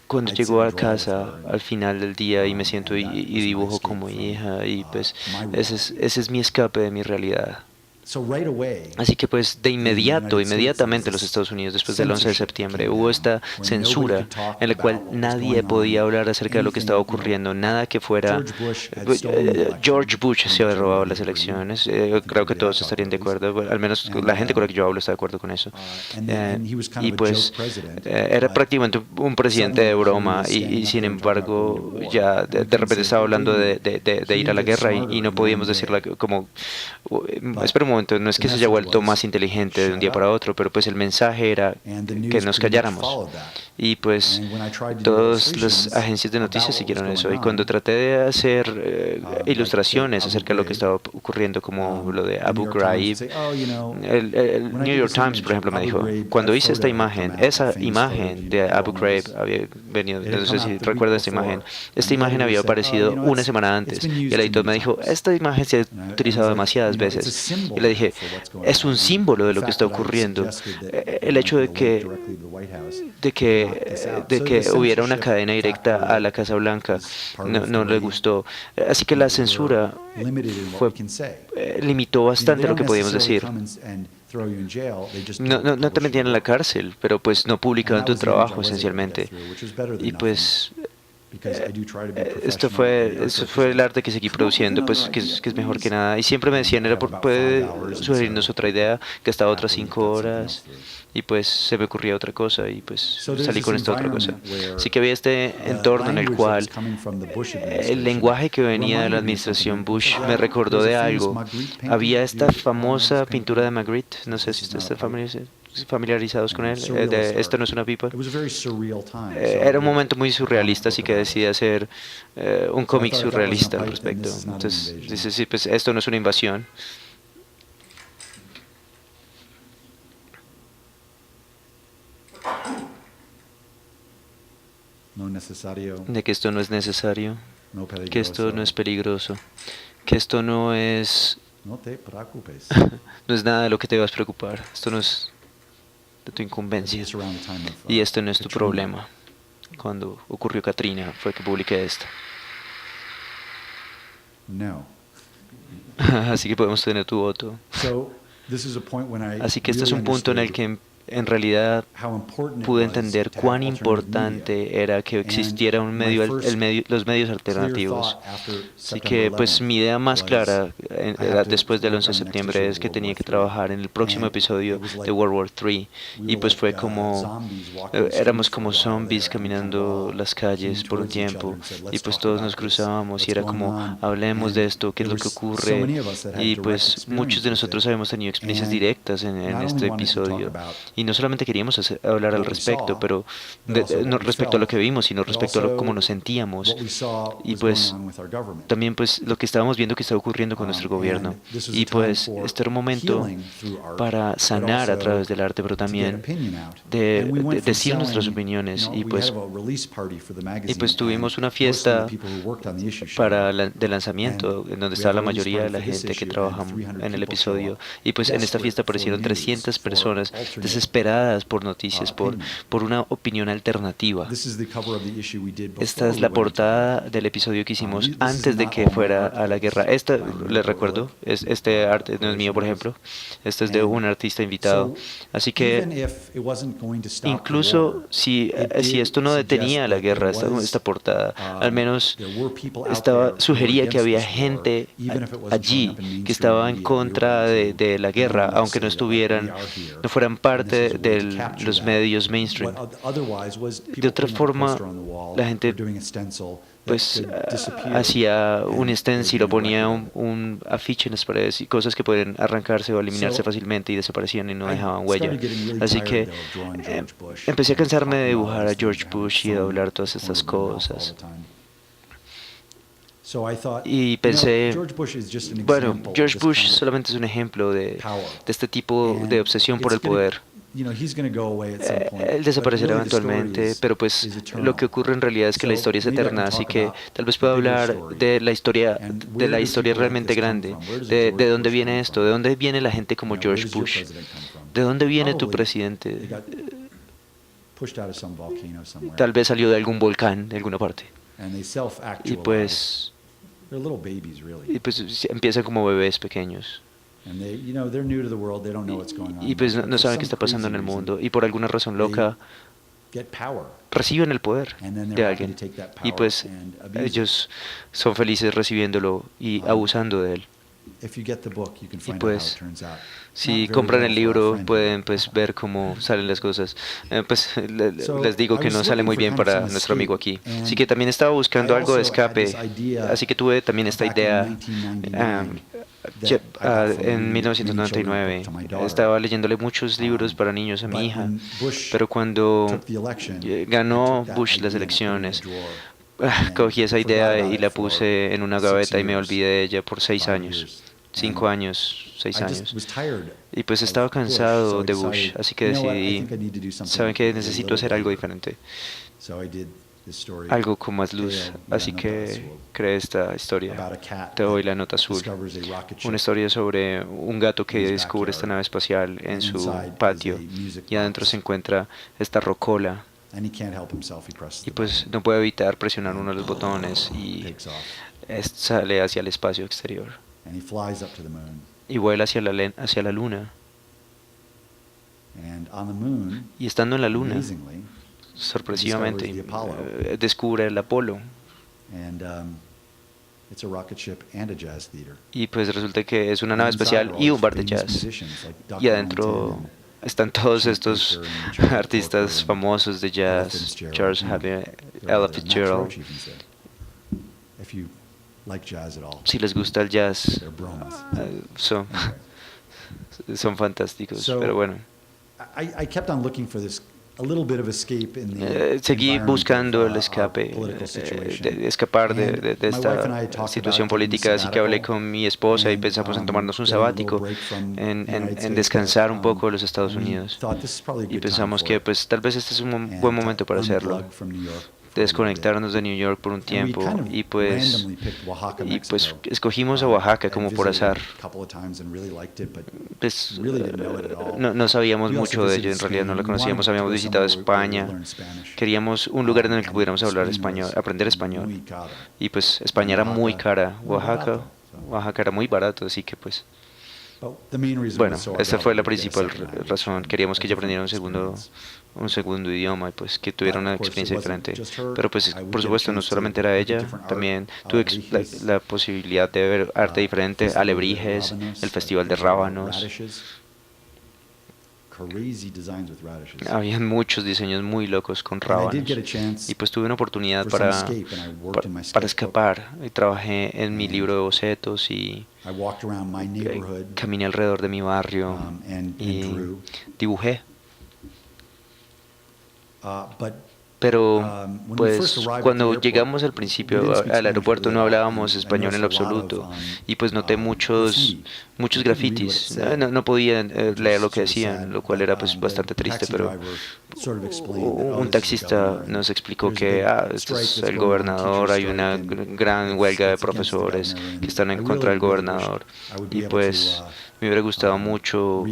cuando llego a casa al final del día y me siento y dibujo como hija, y pues ese es mi escape de mi realidad. Así que pues inmediatamente en los Estados Unidos, después del 11 de septiembre, hubo esta censura en la cual nadie podía hablar acerca de lo que estaba ocurriendo, nada que fuera... George Bush se había robado las elecciones, creo que todos estarían de acuerdo, al menos la gente con la que yo hablo está de acuerdo con eso. Y pues era prácticamente un presidente de broma, y sin embargo ya de repente estaba hablando de ir a la guerra, y no podíamos decirla como... Espera un momento, no es que se haya vuelto más inteligente de un día para otro, pero pues el mensaje era que nos calláramos. Y pues todas las agencias de noticias siguieron eso. Y cuando traté de hacer ilustraciones acerca de lo que estaba ocurriendo, como lo de Abu Ghraib, el New York Times, por ejemplo, me dijo, cuando hice esta imagen, esa imagen de Abu Ghraib había venido, no sé si recuerda esta imagen había aparecido una semana antes. Y el editor me dijo, esta imagen se ha utilizado demasiadas veces. Y le dije, es un símbolo de lo que está ocurriendo. El hecho de que hubiera una cadena directa a la Casa Blanca no le gustó. Así que la censura limitó bastante lo que podíamos decir. No te metían en la cárcel, pero pues no publicaban tu trabajo esencialmente. Y pues eso fue el arte que seguí produciendo, pues que es mejor que nada. Y siempre me decían, puede sugerirnos otra idea, que hasta otras 5 horas. Y pues se me ocurría otra cosa, y pues salí con esta otra cosa. Así que había este entorno en el cual el lenguaje que venía de la administración Bush me recordó de algo. Había esta famosa pintura de Magritte, no sé si ustedes están familiarizados con él, de Esto no es una pipa. Era un momento muy surrealista, así que decidí hacer un cómic surrealista al respecto. Entonces dice, sí, pues esto no es una invasión. De que esto no es necesario, que esto no es peligroso, que esto no es... No te preocupes. No es nada de lo que te debas preocupar. Esto no es de tu incumbencia. Y esto no es tu problema. Cuando ocurrió Katrina fue que publiqué esto. No. Así que podemos tener tu voto. Así que este es un punto en el que en realidad pude entender cuán importante era que existiera un los medios alternativos. Así que pues mi idea más clara después del 11 de septiembre es que tenía que trabajar en el próximo episodio de World War III, y pues fue como éramos como zombies caminando las calles por un tiempo, y pues todos nos cruzábamos y era como, hablemos de esto, qué es lo que ocurre. Y pues muchos de nosotros habíamos tenido experiencias directas en este episodio. Y no solamente queríamos hablar al respecto, pero no respecto a lo que vimos, sino respecto a cómo nos sentíamos. Y pues también pues lo que estábamos viendo que estaba ocurriendo con nuestro gobierno. Y pues este era un momento para sanar a través del arte, pero también de decir nuestras opiniones. Y pues tuvimos una fiesta de lanzamiento en donde estaba la mayoría de la gente que trabajamos en el episodio. Y pues en esta fiesta aparecieron 300 personas desesperadas desesperadas por noticias, por una opinión alternativa. Esta es la portada del episodio que hicimos antes de que fuera a la guerra. Esta, les recuerdo, este arte no es mío, por ejemplo. Este es de un artista invitado. Así que incluso si esto no detenía la guerra, esta portada, al menos sugería que había gente allí que estaba en contra de la guerra, aunque no fueran parte de los medios mainstream. De otra forma, la gente pues hacía un stencil o ponía un afiche en las paredes y cosas que pueden arrancarse o eliminarse fácilmente y desaparecían y no dejaban huella. Así que empecé a cansarme de dibujar a George Bush y de doblar todas estas cosas. Y pensé, bueno, George Bush solamente es un ejemplo de este tipo de obsesión por el poder. Él desaparecerá eventualmente, pero pues lo que ocurre en realidad es que la historia es eterna, así que tal vez pueda hablar de la historia realmente grande, de dónde viene esto, de dónde viene la gente como George Bush, de dónde viene tu presidente. Tal vez salió de algún volcán de alguna parte. Y pues empiezan como bebés pequeños. Y pues no saben qué está pasando en el mundo. Y por alguna razón loca reciben el poder de alguien. Y pues ellos son felices recibiéndolo y abusando de él. Y pues si compran el libro pueden pues ver cómo salen las cosas. Pues les digo que no sale muy bien para nuestro amigo aquí. Así que también estaba buscando algo de escape. Así que tuve también esta idea en 1999. Estaba leyéndole muchos libros para niños a mi hija, pero cuando ganó Bush las elecciones, cogí esa idea y la puse en una gaveta y me olvidé de ella por 6 años. 5 años, 6 años. Y pues estaba cansado de Bush, así que decidí, ¿saben qué? Necesito hacer algo diferente. Algo con más luz. Así que creé esta historia. Te doy la nota azul. Una historia sobre un gato que descubre esta nave espacial en su patio y adentro se encuentra esta rocola. Y pues no puede evitar presionar uno de los botones y sale hacia el espacio exterior. Y vuela hacia la luna. Y estando en la luna, sorpresivamente, descubre el Apolo. Y pues resulta que es una nave espacial y un bar de jazz. Y adentro están todos estos artistas famosos de jazz, Charles Xavier, Ella Fitzgerald. Si les gusta el jazz, son fantásticos, pero bueno. Seguí buscando el escape, escapar de esta situación política, así que hablé con mi esposa y pensamos en tomarnos un sabático, en descansar un poco de los Estados Unidos. Y pensamos que pues tal vez este es un buen momento para hacerlo, desconectarnos de New York por un tiempo y pues escogimos a Oaxaca como por azar. Pues, no sabíamos mucho de ello, en realidad no la conocíamos, habíamos visitado España, queríamos un lugar en el que pudiéramos hablar español, aprender español, y pues España era muy cara, Oaxaca era muy barato, así que pues bueno, esa fue la principal razón. Queríamos que ella aprendiera un segundo idioma y pues que tuviera una experiencia diferente. Pero pues por supuesto no solamente era ella, también tuve la posibilidad de ver arte diferente, alebrijes, el Festival de Rábanos. Habían muchos diseños muy locos con rábanos. Y pues tuve una oportunidad para escapar. Y trabajé en mi libro de bocetos y caminé alrededor de mi barrio y dibujé. Pero pues cuando llegamos al principio al aeropuerto no hablábamos español en lo absoluto y pues noté muchos grafitis. No podía leer lo que decían, lo cual era pues bastante triste, pero un taxista nos explicó que este es el gobernador, hay una gran huelga de profesores que están en contra del gobernador y pues me hubiera gustado mucho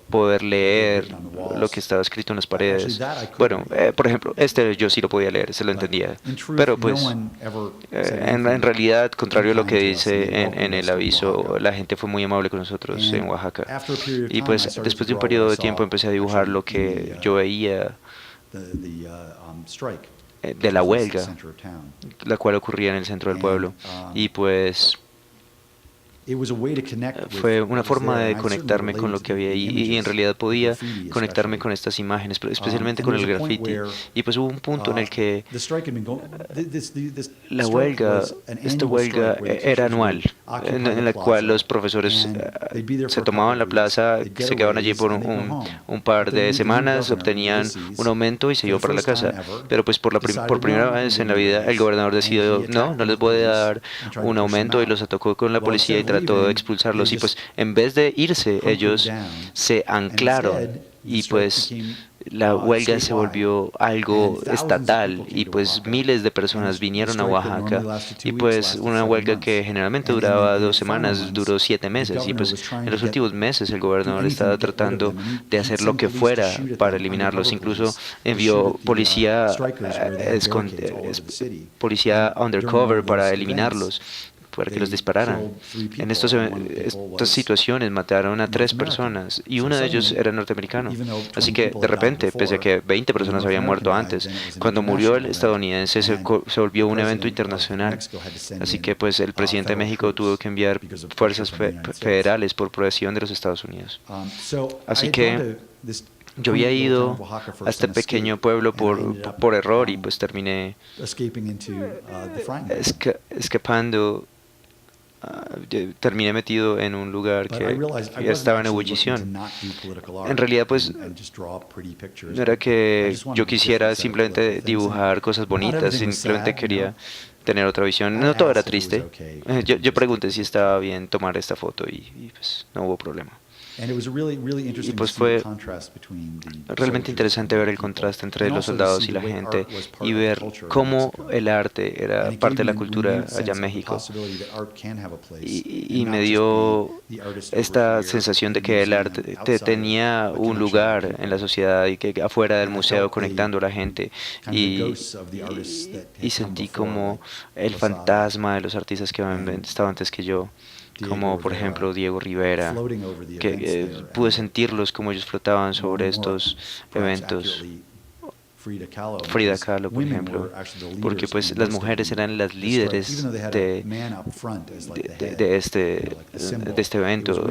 poder leer lo que estaba escrito en las paredes. Bueno, por ejemplo, yo sí lo podía leer, se lo entendía. Pero pues, en realidad, contrario a lo que dice en el aviso, la gente fue muy amable con nosotros en Oaxaca. Y pues, después de un periodo de tiempo empecé a dibujar lo que yo veía de la huelga, la cual ocurría en el centro del pueblo. Y pues fue una forma de conectarme con lo que había ahí y en realidad podía conectarme con estas imágenes, especialmente con el graffiti. Y pues hubo un punto en el que esta huelga era anual, en la cual los profesores se tomaban la plaza, se quedaban allí por un par de semanas, obtenían un aumento y se iban para la casa. Pero pues por primera vez en la vida el gobernador decidió, no les voy a dar un aumento y los atacó con la policía y trató de expulsarlos y pues en vez de irse ellos se anclaron y pues la huelga se volvió algo estatal y pues miles de personas vinieron a Oaxaca y pues una huelga que generalmente duraba 2 semanas duró 7 meses y pues en los últimos meses el gobernador estaba tratando de hacer lo que fuera para eliminarlos, incluso envió policía undercover para eliminarlos, para que los dispararan. En estas situaciones mataron a 3 personas y uno de ellos era norteamericano. Así que de repente, pese a que 20 personas habían muerto antes, cuando murió el estadounidense se volvió un evento internacional. Así que pues el presidente de México tuvo que enviar fuerzas federales por presión de los Estados Unidos. Así que yo había ido a este pequeño pueblo por error y pues terminé escapando. Terminé metido en un lugar que ya estaba en ebullición. En realidad, pues, no era que yo quisiera simplemente dibujar cosas bonitas, simplemente quería tener otra visión. No todo era triste. Yo pregunté si estaba bien tomar esta foto y pues no hubo problema. Y pues fue realmente interesante ver el contraste entre los soldados y la gente y ver cómo el arte era parte de la cultura allá en México. Y me dio esta sensación de que el arte tenía un lugar en la sociedad y que afuera del museo conectando a la gente. Y sentí como el fantasma de los artistas que estaban antes que yo, como por ejemplo Diego Rivera, que pude sentirlos como ellos flotaban sobre estos eventos. Frida Kahlo, por ejemplo, porque pues las mujeres eran las líderes de este evento.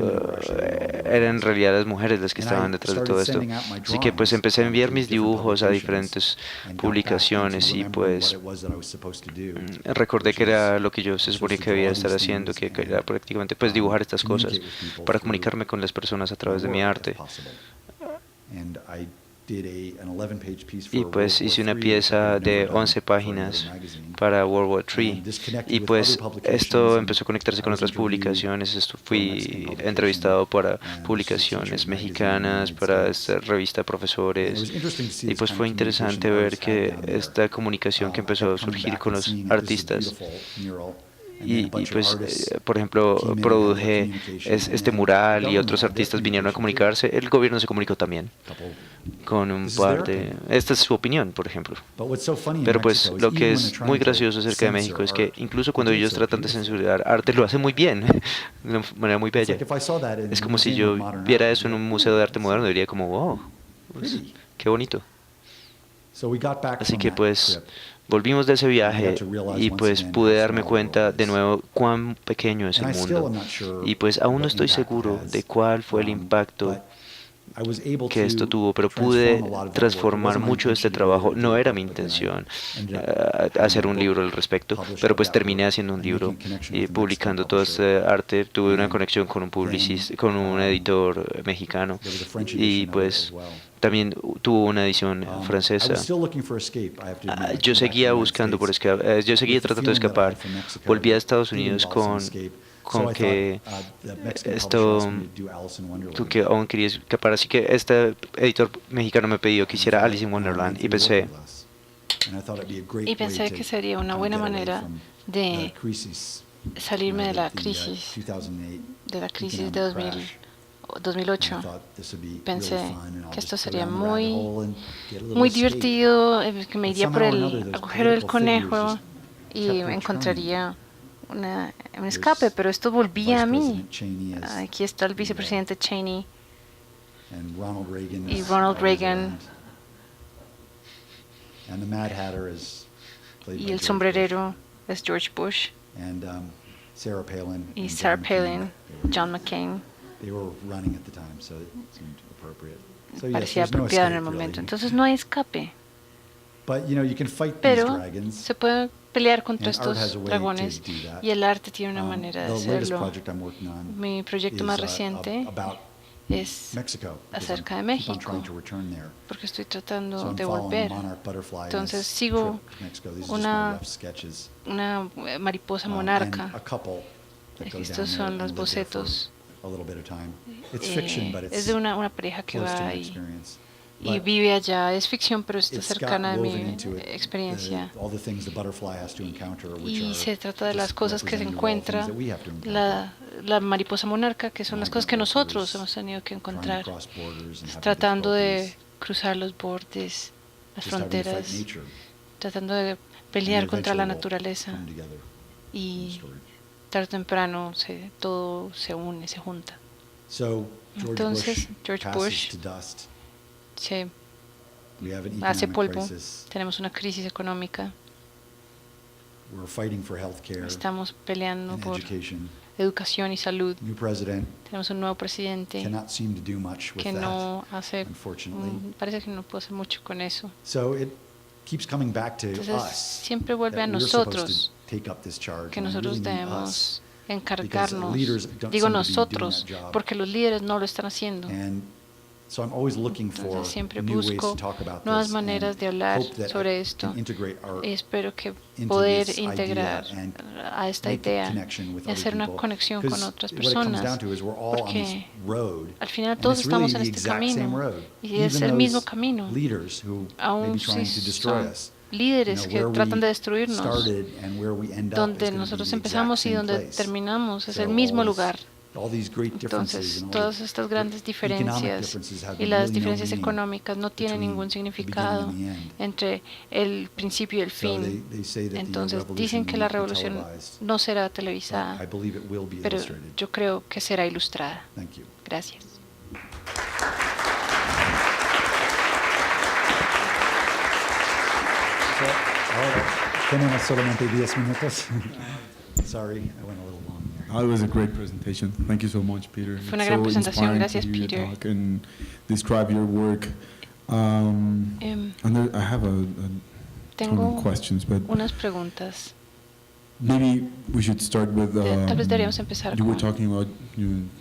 Eran en realidad las mujeres las que estaban detrás de todo esto. Así que pues empecé a enviar mis dibujos a diferentes publicaciones y pues recordé que era lo que yo se suponía que debía estar haciendo, que era prácticamente pues dibujar estas cosas para comunicarme con las personas a través de mi arte. Y pues hice una pieza de 11 páginas para World War III y pues esto empezó a conectarse con otras publicaciones. Fui entrevistado para publicaciones mexicanas, para esta revista de profesores y pues fue interesante ver que esta comunicación que empezó a surgir con los artistas y pues, por ejemplo, produje este mural y otros artistas vinieron a comunicarse. El gobierno se comunicó también con un par de... Esta es su opinión, por ejemplo. Pero pues lo que es muy gracioso acerca de México es que incluso cuando ellos tratan de censurar arte, lo hacen muy bien, de una manera muy bella. Es como si yo viera eso en un museo de arte moderno, diría como, wow, pues, qué bonito. Así que pues volvimos de ese viaje y pues pude darme cuenta de nuevo cuán pequeño es el mundo. Y pues aún no estoy seguro de cuál fue el impacto que esto tuvo, pero pude transformar mucho de este trabajo. No era mi intención hacer un libro al respecto, pero pues terminé haciendo un libro y publicando todo este arte. Tuve una conexión con un publicista, con un editor mexicano y pues también tuvo una edición francesa. Yo seguía buscando por escapar, yo seguía tratando de escapar. Volví a Estados Unidos con que esto, tú que aún querías escapar, así que este editor mexicano me pidió que hiciera Alice in Wonderland Y pensé que sería una buena manera de salirme de la crisis de 2008. Pensé que esto sería muy divertido, que me iría por el agujero del conejo y encontraría un escape, pero esto volvía a mí. Aquí está el vicepresidente Cheney y Ronald Reagan y el sombrerero es George Bush y Sarah Palin, John McCain. Parecía apropiado en el momento. Entonces no hay escape. Pero se puede pelear contra estos dragones y el arte tiene una manera de hacerlo. Mi proyecto más reciente es acerca de México, porque estoy tratando de volver. Entonces sigo una mariposa monarca. Estos son los bocetos. Es de una pareja que va y vive allá. Es ficción, pero está cercana de mi experiencia. Y se trata de las cosas que se encuentra la mariposa monarca, que son las cosas que nosotros hemos tenido que encontrar, tratando de cruzar los bordes, las fronteras, tratando de pelear contra la naturaleza. Y tarde o temprano todo se une, se junta. Entonces, George Bush se hace polvo. Tenemos una crisis económica. Estamos peleando por educación y salud. Tenemos un nuevo presidente que no hace, parece que no puede hacer mucho con eso. Entonces siempre vuelve a nosotros, que nosotros debemos encargarnos, digo nosotros, porque los líderes no lo están haciendo. Entonces siempre busco nuevas maneras de hablar sobre esto y espero que poder integrar a esta idea y hacer una conexión con otras personas, porque al final todos estamos en este camino y es el mismo camino, aún si son líderes que tratan de destruirnos. Donde nosotros empezamos y donde terminamos es el mismo lugar. Entonces, todas estas grandes diferencias y las diferencias económicas no tienen ningún significado entre el principio y el fin. Entonces, dicen que la revolución no será televisada, pero yo creo que será ilustrada. Gracias. Ahora tenemos solamente 10 minutos. Sorry, I went a little long there. It was a great presentation. Thank you so much, Peter. Fue una gran presentación. Gracias, Peter. And describe your work. And there, I have a ton of questions, but unas preguntas. maybe we should start with. Tal vez deberíamos empezar you were con talking about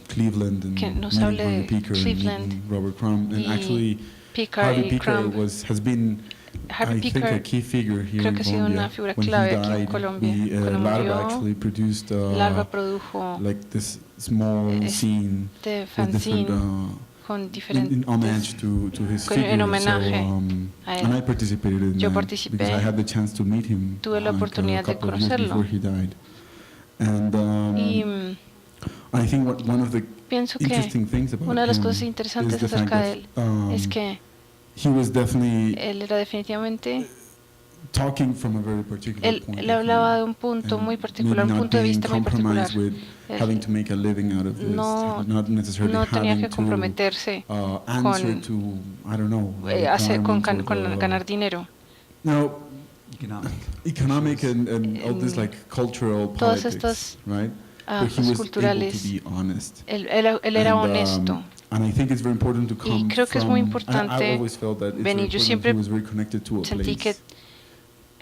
Cleveland and que nos hable Harvey de Picker Cleveland and Robert Crumb, and y actually Picker Harvey y Picker Crumb. has been. Harvey I think Picker a key figure here creo in que ha sido Colombia. una figura When he clave aquí en died, Colombia. Cuando Larva murió, actually produced Larva produjo like this small scene este with fanzine different, con in diferentes homage to his con- figure. en homenaje so, a él. and I participated in Yo that participé, because I had the chance to meet him tuve la oportunidad de a couple of years conocerlo. before he died. And y I think one of the pienso que interesting things about una de las him cosas is interesantes the fact acerca de él that, es que he was definitely él era definitivamente talking from a very particular él point le of hablaba view, de un punto and muy particular, maybe un not punto de being vista muy particular. compromised with Él having to make a living out of this, not necessarily no tenía having que comprometerse to answer con, to, I don't know, ganar dinero. Now, economic and all this like cultural Todas politics, estas right? but he was able to culturales, be honest. él era honesto. And I think it's very important to Y come creo que es muy from- I importante always felt that it's venir. very Yo important siempre he was very connected to a sentí que place.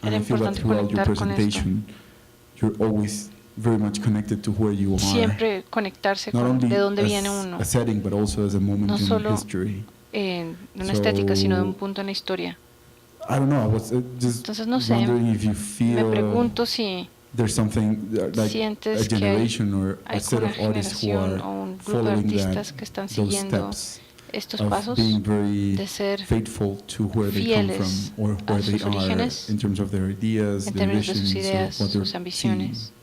era And I feel that importante throughout your conectar con esto. presentation, you're always very much connected to where you are. Siempre conectarse Not con only de dónde as viene uno, a setting, but also as a moment no in solo history. en una estética, sino de un So, punto en la historia. I don't know. I was just Entonces, no sé, wondering if you Me feel pregunto si there's something like a sientes que generation or a hay set una of artists who generación are o un grupo de following artistas that, que están those siguiendo steps estos of pasos being very de ser faithful to where they come from fieles or a where they sus are orígenes, in terms of their ideas, en their términos de sus visions, ideas, or what they're sus ambiciones. seeing.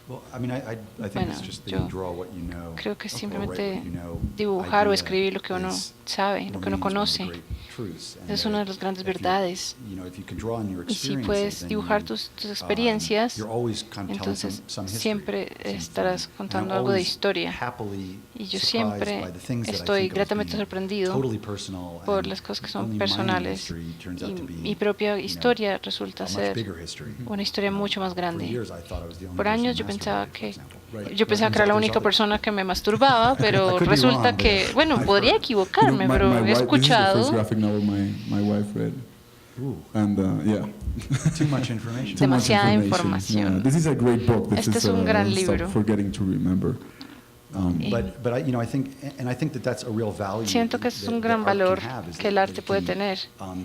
Well, I mean, I think Bueno, it's just that yo you draw what you know, creo que or write simplemente what you know. dibujar o Idea escribir lo que uno is- sabe, lo que uno remains one of the conoce. great truths, and Esa es that una de las grandes if you- verdades. you know, if you can draw on your Y si experiences, puedes then dibujar you, tus experiencias, you're always kind of telling entonces some history, siempre some estarás thing. contando And I'm algo de always historia. happily Y yo surprised siempre by the things that I estoy think of as gratamente being sorprendido totally personal, por and las cosas que only son my own personales. history turns out Y to be, mi propia you know, historia resulta a much ser bigger history. una historia mucho más For grande. years I thought I was the only Por person años yo masturbating, pensaba for que example. que era la única persona que me masturbaba, I pero could be resulta wrong, que, but bueno, I've podría heard. equivocarme, pero he This is the first escuchado graphic novel my wife read, Ooh, and yeah. too much information. Too much Demasiada information. información. Yeah, this is a great book. This Este is es un gran Stop libro. Forgetting to Remember. But I, you know, I think that's a real value. Siento que es un that gran art can valor have, is que el that arte it puede can, tener.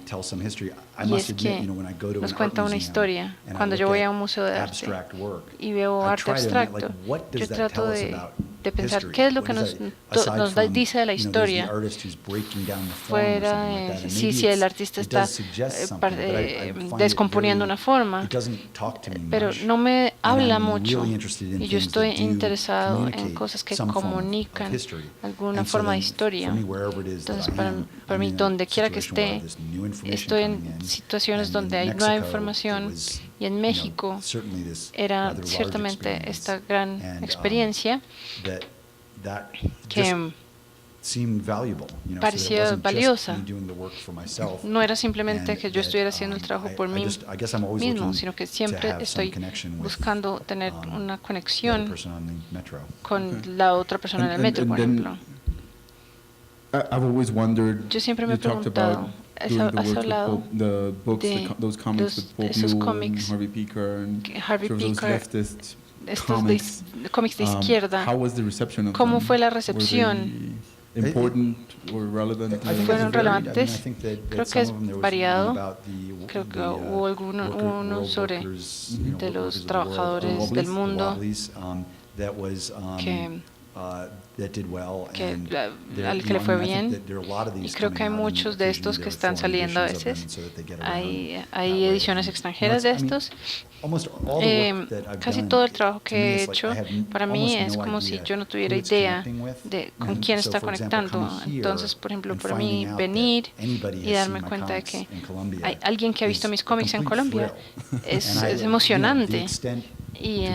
Tell some history. I Y must es admit, que you know, when I go to nos an cuenta art una museum historia. and I Cuando look yo voy at a un museo de arte abstract work, y veo I arte try to admit, abstracto, like, what does yo that trato tell us de about pensar history? qué es lo What que is nos, that, aside nos from, dice de la you know, there's the historia. artist who's breaking down the form or Fuera something like that, de and si maybe el artista it está does suggest something, but I find it descomponiendo very- una forma, it doesn't talk to me pero much. no me And habla I'm mucho. really interested in Y yo things estoy that do interesado en communicate cosas que some form of comunican history. alguna And so forma de then, historia. for me, wherever it is that Entonces, I para, am, para I'm mí, in a donde quiera que situation where esté, there's new information estoy coming en in, situaciones and donde in hay nueva Mexico, información. it was, Y en you know, México certainly this era rather large ciertamente experience. esta gran And, experiencia that que just seemed valuable, you know, so that it parecía wasn't just valiosa. me doing the work for myself, no era simplemente and que yo that, estuviera haciendo el trabajo por mí I guess I'm always mismo, looking sino que to siempre have some estoy connection with, buscando tener una the other conexión person on the metro. con la otra persona en el metro, por then ejemplo. I've always wondered. Yo siempre me he you talked preguntado, about has doing the has work with hablado the books, de those comics with Paul esos Blue cómics, and Harvey Picker and Harvey sort of those Picker, leftist estos comics. cómics de izquierda. How was the reception of ¿Cómo them? fue la Were recepción? they important or relevant? I think ¿Fueron it's varied. relevantes? I think that Creo some que es of them, there was variado. one about the- Creo que the, hubo uno world sobre workers, you know, de los workers of the world, trabajadores the del Wobblies, mundo the Wobblies, that was que that did well, que and al que le fue bien. Y creo que hay muchos de estos que están saliendo a veces. Hay ediciones extranjeras de estos. Casi todo el trabajo que he hecho para mí es como si yo no tuviera idea de con quién está conectando. Entonces, por ejemplo, para mí venir y darme cuenta de que hay alguien que ha visto mis cómics en Colombia es emocionante. Y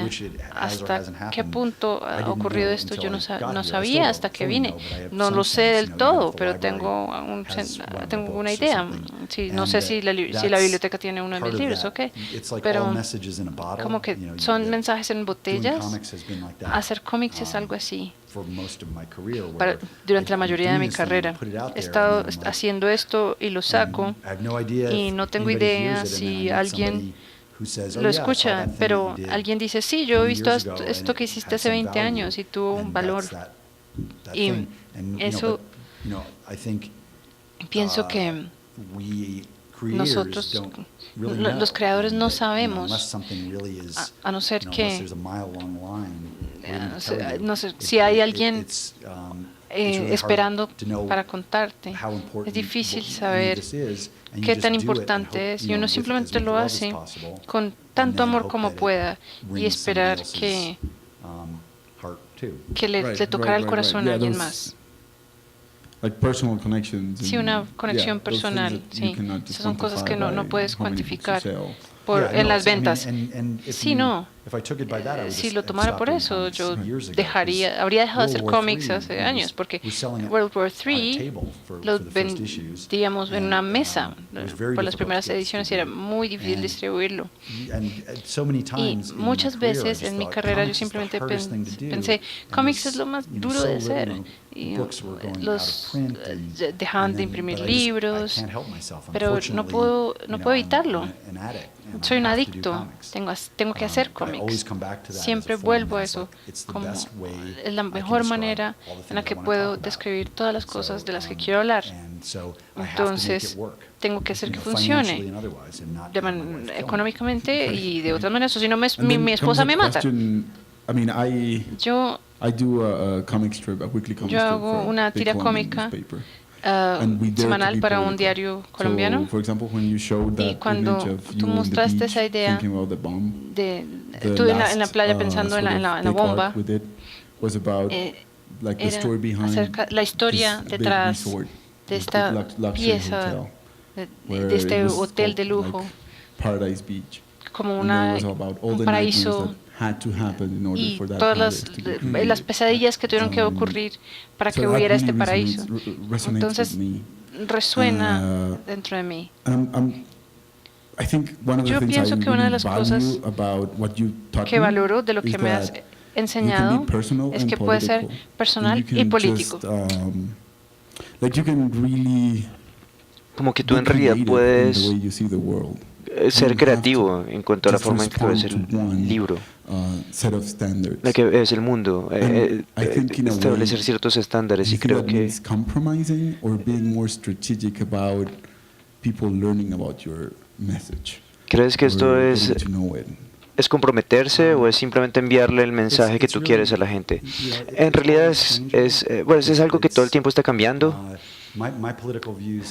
hasta qué punto ha ocurrido esto yo no sabía hasta que vine. No lo sé del todo, pero tengo una idea. No sé si la biblioteca tiene uno de mis libros, pero como que son mensajes en botellas. Hacer cómics es algo así. Durante la mayoría de mi carrera he estado haciendo esto y lo saco y no tengo idea si alguien lo escucha, pero alguien dice, sí, yo he visto esto que hiciste hace 20 años y tuvo un valor. Y eso pienso que nosotros, los creadores, no sabemos, a no ser que, no sé, si hay alguien esperando para contarte. Es difícil saber qué tan importante es y uno simplemente lo hace con tanto amor como pueda y esperar que le tocara el corazón a alguien más. Sí, una conexión personal, sí. Esas son cosas que no puedes cuantificar. en las ventas. Sí, no. Si lo tomara por eso, yo habría dejado de hacer cómics hace años, porque World War III lo vendíamos en una mesa por las primeras ediciones y era muy difícil distribuirlo. Y muchas veces en mi carrera yo simplemente pensé, cómics es lo más duro de hacer. Y dejaban de imprimir libros, pero no puedo evitarlo. Soy un adicto, tengo que hacer cómics. Siempre vuelvo a eso, como es la mejor manera en la que puedo describir todas las cosas de las que quiero hablar. Entonces, tengo que hacer que funcione económicamente y de otras maneras, o si no, mi esposa me mata. Yo hago una tira cómica semanal para un diario colombiano, y cuando tú mostraste esa idea tú en la playa pensando en la bomba, era acerca la historia detrás de esta pieza, de este hotel de lujo, como un paraíso, y todas las pesadillas que tuvieron que ocurrir para que hubiera este paraíso. Entonces resuena dentro de mí. Yo pienso que una de las cosas que valoro de lo que me has enseñado es que puede ser personal y político. Como que tú en realidad puedes ser creativo en cuanto a la forma en que puede ser el libro, la que es el mundo, establecer ciertos estándares, y creo que ¿crees que esto es comprometerse o es simplemente enviarle el mensaje que tú quieres a la gente? En realidad bueno, es algo que todo el tiempo está cambiando.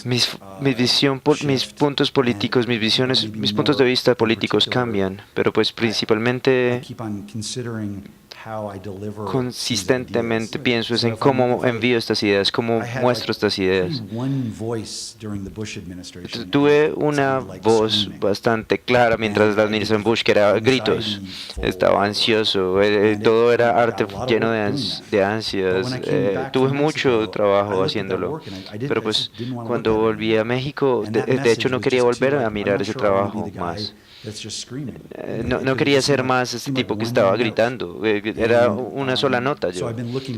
Mis puntos políticos, mis puntos de vista políticos cambian, pero pues principalmente consistentemente pienso en cómo envío estas ideas, cómo muestro estas ideas. Tuve una voz bastante clara mientras la administración Bush, que era gritos. Estaba ansioso, todo era arte lleno de ansias. Tuve mucho trabajo haciéndolo, pero pues cuando volví a México, de hecho no quería volver a mirar ese trabajo más. No quería ser más este tipo que estaba gritando, era una sola nota yo.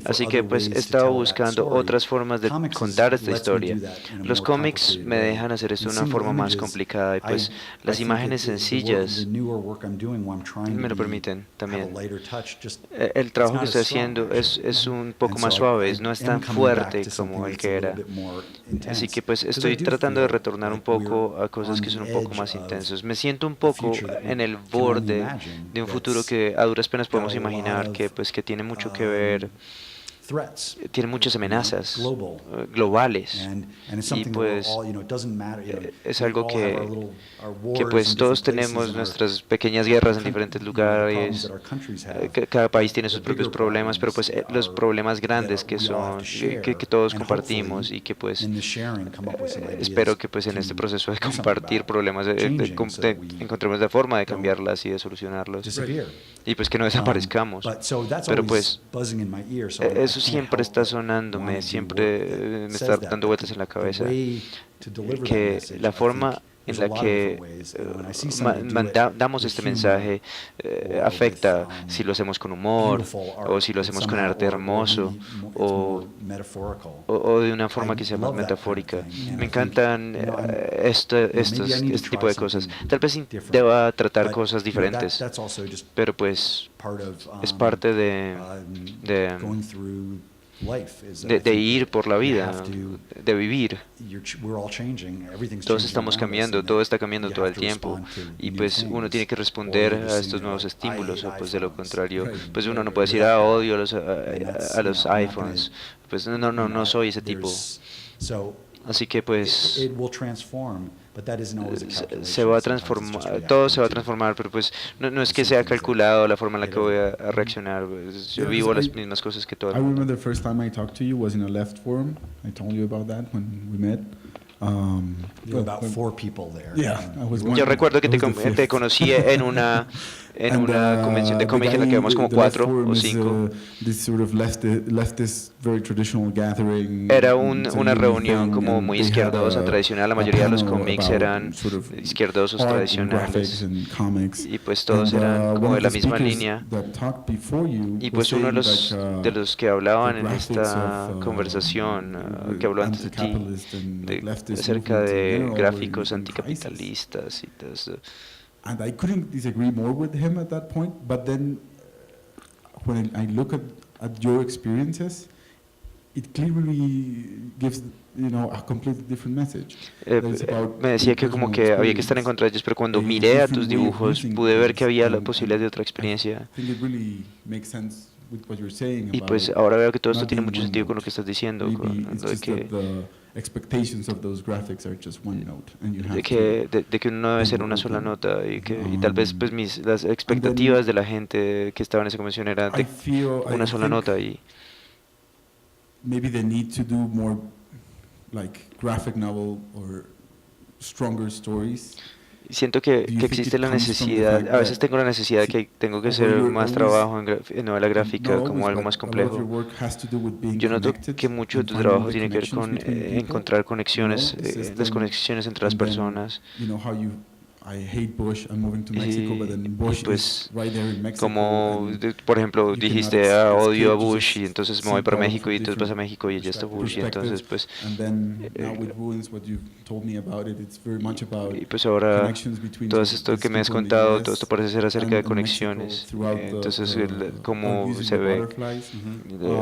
Así que pues he estado buscando otras formas de contar esta historia. Los cómics me dejan hacer esto de una forma más complicada, y pues las imágenes sencillas me lo permiten también. El trabajo que estoy haciendo es un poco más suave, no es tan fuerte como el que era. Así que pues estoy tratando de retornar un poco a cosas que son un poco más intensas. Me siento un poco en el borde de un futuro que a duras penas podemos imaginar, que pues que tiene mucho que ver, tiene muchas amenazas globales, y pues es algo que pues todos tenemos nuestras pequeñas guerras en diferentes lugares, cada país tiene sus propios problemas, pero pues los problemas grandes que son que todos compartimos, y que pues espero que pues en este proceso de compartir problemas encontremos la forma de cambiarlas y de solucionarlos, y pues que no desaparezcamos. Pero pues eso siempre está sonándome, siempre me está dando vueltas en la cabeza, que la forma en la que damos este mensaje afecta si lo hacemos con humor, o si lo hacemos con arte hermoso, o de una forma que sea más metafórica. Me encantan este tipo de cosas. Tal vez deba tratar cosas diferentes, pero pues es parte de ir por la vida, de vivir. Todos estamos cambiando, todo está cambiando todo el tiempo, y pues uno tiene que responder a estos nuevos estímulos, o pues de lo contrario, pues uno no puede decir, odio a los iPhones, pues no soy ese tipo. Así que pues se va a transformar, todo se va a transformar, pero pues no es que sea calculado la forma en la que voy a reaccionar. Pues, yo vivo las mismas cosas que todo el mundo. I remember the first time I talked to you was in a left forum. I told you about that when we met. There were about 4 people there. Yeah, I was Yo recuerdo que I was the te fifth. conocí en una convención de The cómic en la guy que éramos como in the left 4 forum o is, 5. this sort of leftist, very traditional gathering. Era It's a una yearly reunión thing, como and muy they had izquierdosa, tradicional. La a mayoría de los panel cómics about eran sort of izquierdosos, art and graphics tradicionales. and comics. Y pues todos And, eran como one de of la the misma speakers línea. that talked before you Y was pues uno saying, de los que hablaban en graphics esta of, conversación, que habló antes de ti, anti-capitalist and leftist acerca movements in de general were gráficos in crisis. anticapitalistas y todo eso. And I couldn't disagree more with him at that point, but then when I look at your experiences, it clearly gives, a completely different message. That it's about Me decía que como personal que había que estar en experience, contra de ellos, pero cuando a miré a tus different way of dibujos using pude ver things, que había la and posibilidad de otra I experiencia. think it really makes sense with what you're saying Y about pues ahora veo que todo esto not tiene being mucho one sentido con lo note. que estás diciendo, Maybe con it's lo de just that que, the expectations of those graphics are just one note, and you have to de que uno no debe be ser more una sola open. nota y tal vez pues las expectativas de la gente que estaba en esa convención eran I de feel una sola think nota y maybe they need to do more like graphic novel or stronger stories. siento Do you que think existe it la comes from the necesidad, fact a veces that tengo la necesidad que tengo que where hacer you're más always, trabajo en novela not gráfica, como always, algo but más a lot of your complejo. work has to do with being Yo noto connected que mucho de and tu finding trabajo the tiene que ver connections con between people, encontrar the conexiones, las system, conexiones entre las and then, personas. how I hate Bush, I'm moving to Mexico, but then Bush pues is right there in Mexico, como and por ejemplo you cannot dijiste odio a escape to Bush y just entonces me see voy para Paul México from y entonces vas a different México y ya está Bush y entonces perspectives. pues And then now with Ruins, what you told me about it, it's very much about y pues ahora connections between todo sort of esto these que me has people in the contado, US todo esto parece ser acerca de and Mexico conexiones. throughout Entonces I'm cómo using se the ve butterflies.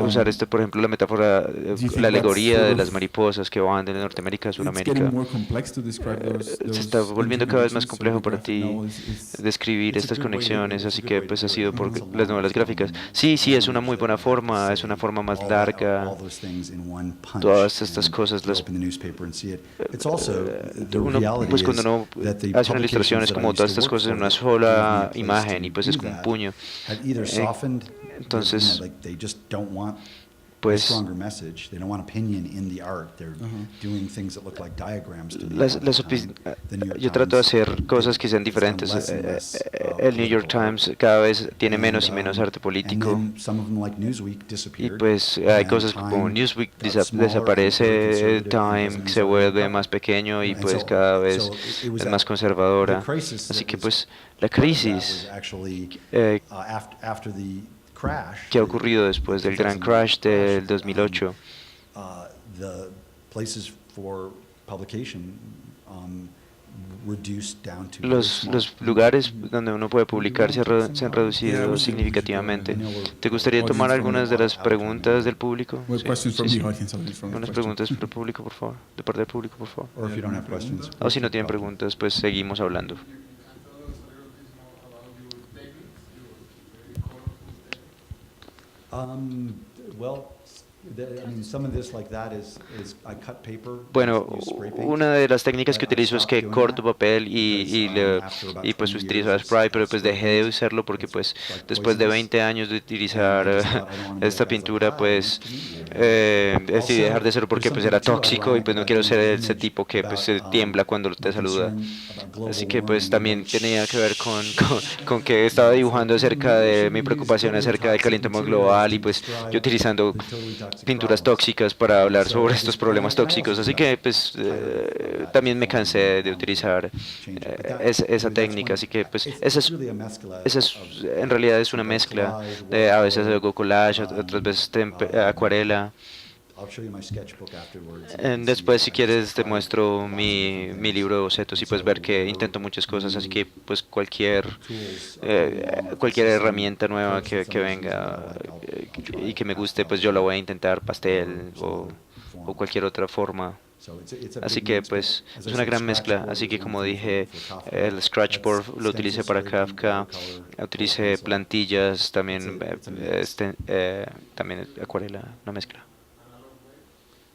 usar por ejemplo la metáfora, Do you think la that's alegoría sort de of las mariposas que van de Norteamérica a it's Sudamérica. getting more complex to describe Se está volviendo cada vez más complejo para ti interconnections, so the graphic novel describir It's a estas good way to- conexiones, it's a así good que way to pues ha do it. sido It's por a las novelas long, gráficas. Sí, sí, es una muy language buena that you have to forma, es say una forma más all larga. those things in one punch, Todas estas and cosas you las open the newspaper and see it. It's also the uno reality pues cuando is uno that the hace una ilustración publications es that I como used todas to estas work cosas en for una that gave me a sola place imagen to y pues do es como un that puño. had either softened entonces, like they just don't want a pues stronger message. They don't want opinion in the art. They're doing things that look like diagrams to me las, all the las time. opi- The New York yo trato de Times hacer cosas que sean has done diferentes. less and less, El New York political art. Times cada vez tiene menos y And, menos arte and político. then some of them like Newsweek Y disappeared. pues hay and cosas como Time Newsweek got smaller and very desaparece, conservative and Time doesn't se inside vuelve the más pequeño y And pues so- cada vez so it was es that- más conservadora. the crisis that Así que was- pues la part of that crisis was actually, eh, after the crash, que ha ocurrido después del gran crash del 2008. The places for publication reduced down to very small. Los lugares donde uno puede publicar se han reducido significativamente. ¿Te gustaría tomar algunas de las preguntas del público? Well, Sí, questions from sí, the sí. audience, audience from the Unas question. preguntas del público, por favor. De parte del público, por favor. Or if you don't have questions. O si no tienen preguntas, pues seguimos hablando. Well, I mean, some of this like that is I cut paper. Bueno, use spray paint. una de las técnicas que But I utilizo es stopped que doing corto that papel because, after about y pues 20 utilizo years, spray, it's pero pues spray dejé de paint. usarlo porque It's pues like después de poisonous. 20 años de utilizar And I just thought, I don't wanna be esta that guy. pintura, It's like, pues decidí Also, dejar de hacerlo porque there's pues era something too tóxico y pues no ironic quiero about ser the ese image tipo que pues se about, tiembla cuando te my saluda. concern about global Así que pues warming, también which tenía que ver con que estaba dibujando acerca de mi preocupación acerca del calentamiento global y pues yo utilizando pinturas tóxicas para hablar sobre estos problemas tóxicos. Así que pues también me cansé de utilizar esa técnica. Así que pues en realidad es una mezcla. A veces hago collage, otras veces acuarela. Después, si quieres, te muestro mi libro de bocetos y puedes ver que intento muchas cosas, así que pues cualquier herramienta nueva que venga y que me guste, pues yo la voy a intentar, pastel o cualquier otra forma. Así que pues es una gran mezcla, así que como dije, el scratchboard lo utilicé para Kafka, utilicé plantillas, también acuarela, una mezcla.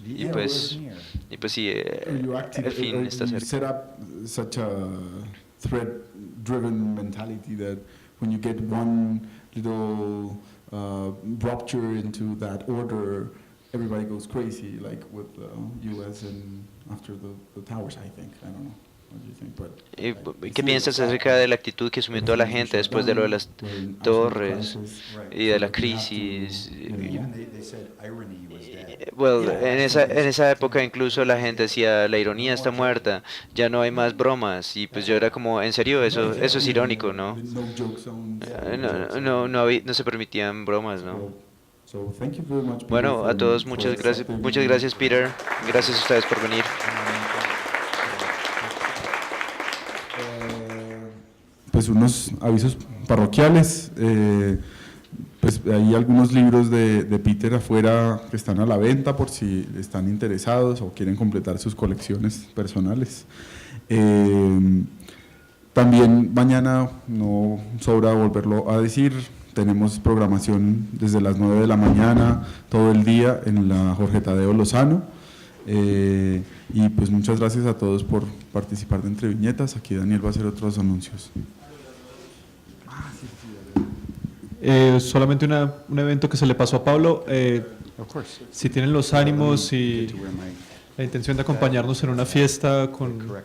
mundial. Y pues sí, el fin está You cerca. set up such a threat-driven mentality that when you get one little rupture into that order, everybody goes crazy, like with the U.S. and after the towers, I think. I don't know. ¿Y qué piensas acerca de la actitud que asumió toda la gente después de lo de las torres y de la crisis? Bueno, en esa época incluso la gente decía, la ironía está muerta, ya no hay más bromas. Y pues yo era como, en serio, eso es irónico, ¿no? No se permitían bromas, ¿no? Bueno, a todos muchas gracias Peter, gracias a ustedes por venir. Pues unos avisos parroquiales, pues hay algunos libros de Peter afuera que están a la venta por si están interesados o quieren completar sus colecciones personales. También mañana, no sobra volverlo a decir, tenemos programación desde las 9 de la mañana, todo el día en la Jorge Tadeo Lozano. Y pues muchas gracias a todos por participar de Entre Viñetas. Aquí Daniel va a hacer otros anuncios. Solamente un evento que se le pasó a Pablo. Si tienen los ánimos y la intención de acompañarnos en una fiesta,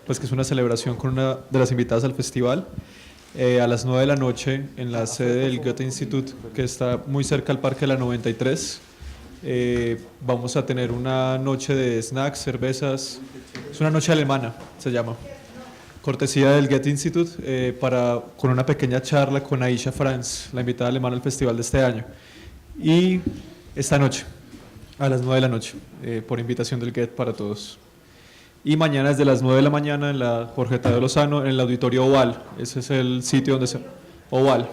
pues que es una celebración con una de las invitadas al festival, a las 9 de la noche en la sede del Goethe Institut, que está muy cerca al Parque de la 93. Vamos a tener una noche de snacks, cervezas, es una noche alemana, se llama, cortesía del Goethe Institut, con una pequeña charla con Aisha Franz, la invitada alemana al festival de este año. Y esta noche, a las 9 de la noche, por invitación del Goethe para todos. Y mañana desde las 9 de la mañana en la Jorge Tadeo Lozano, en el Auditorio Oval. Ese es el sitio donde Oval.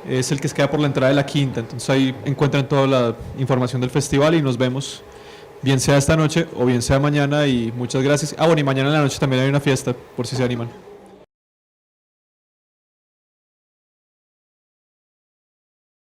Es el que queda por la entrada de la Quinta. Entonces ahí encuentran toda la información del festival y nos vemos, bien sea esta noche o bien sea mañana. Y muchas gracias. Bueno, y mañana en la noche también hay una fiesta, por si se animan.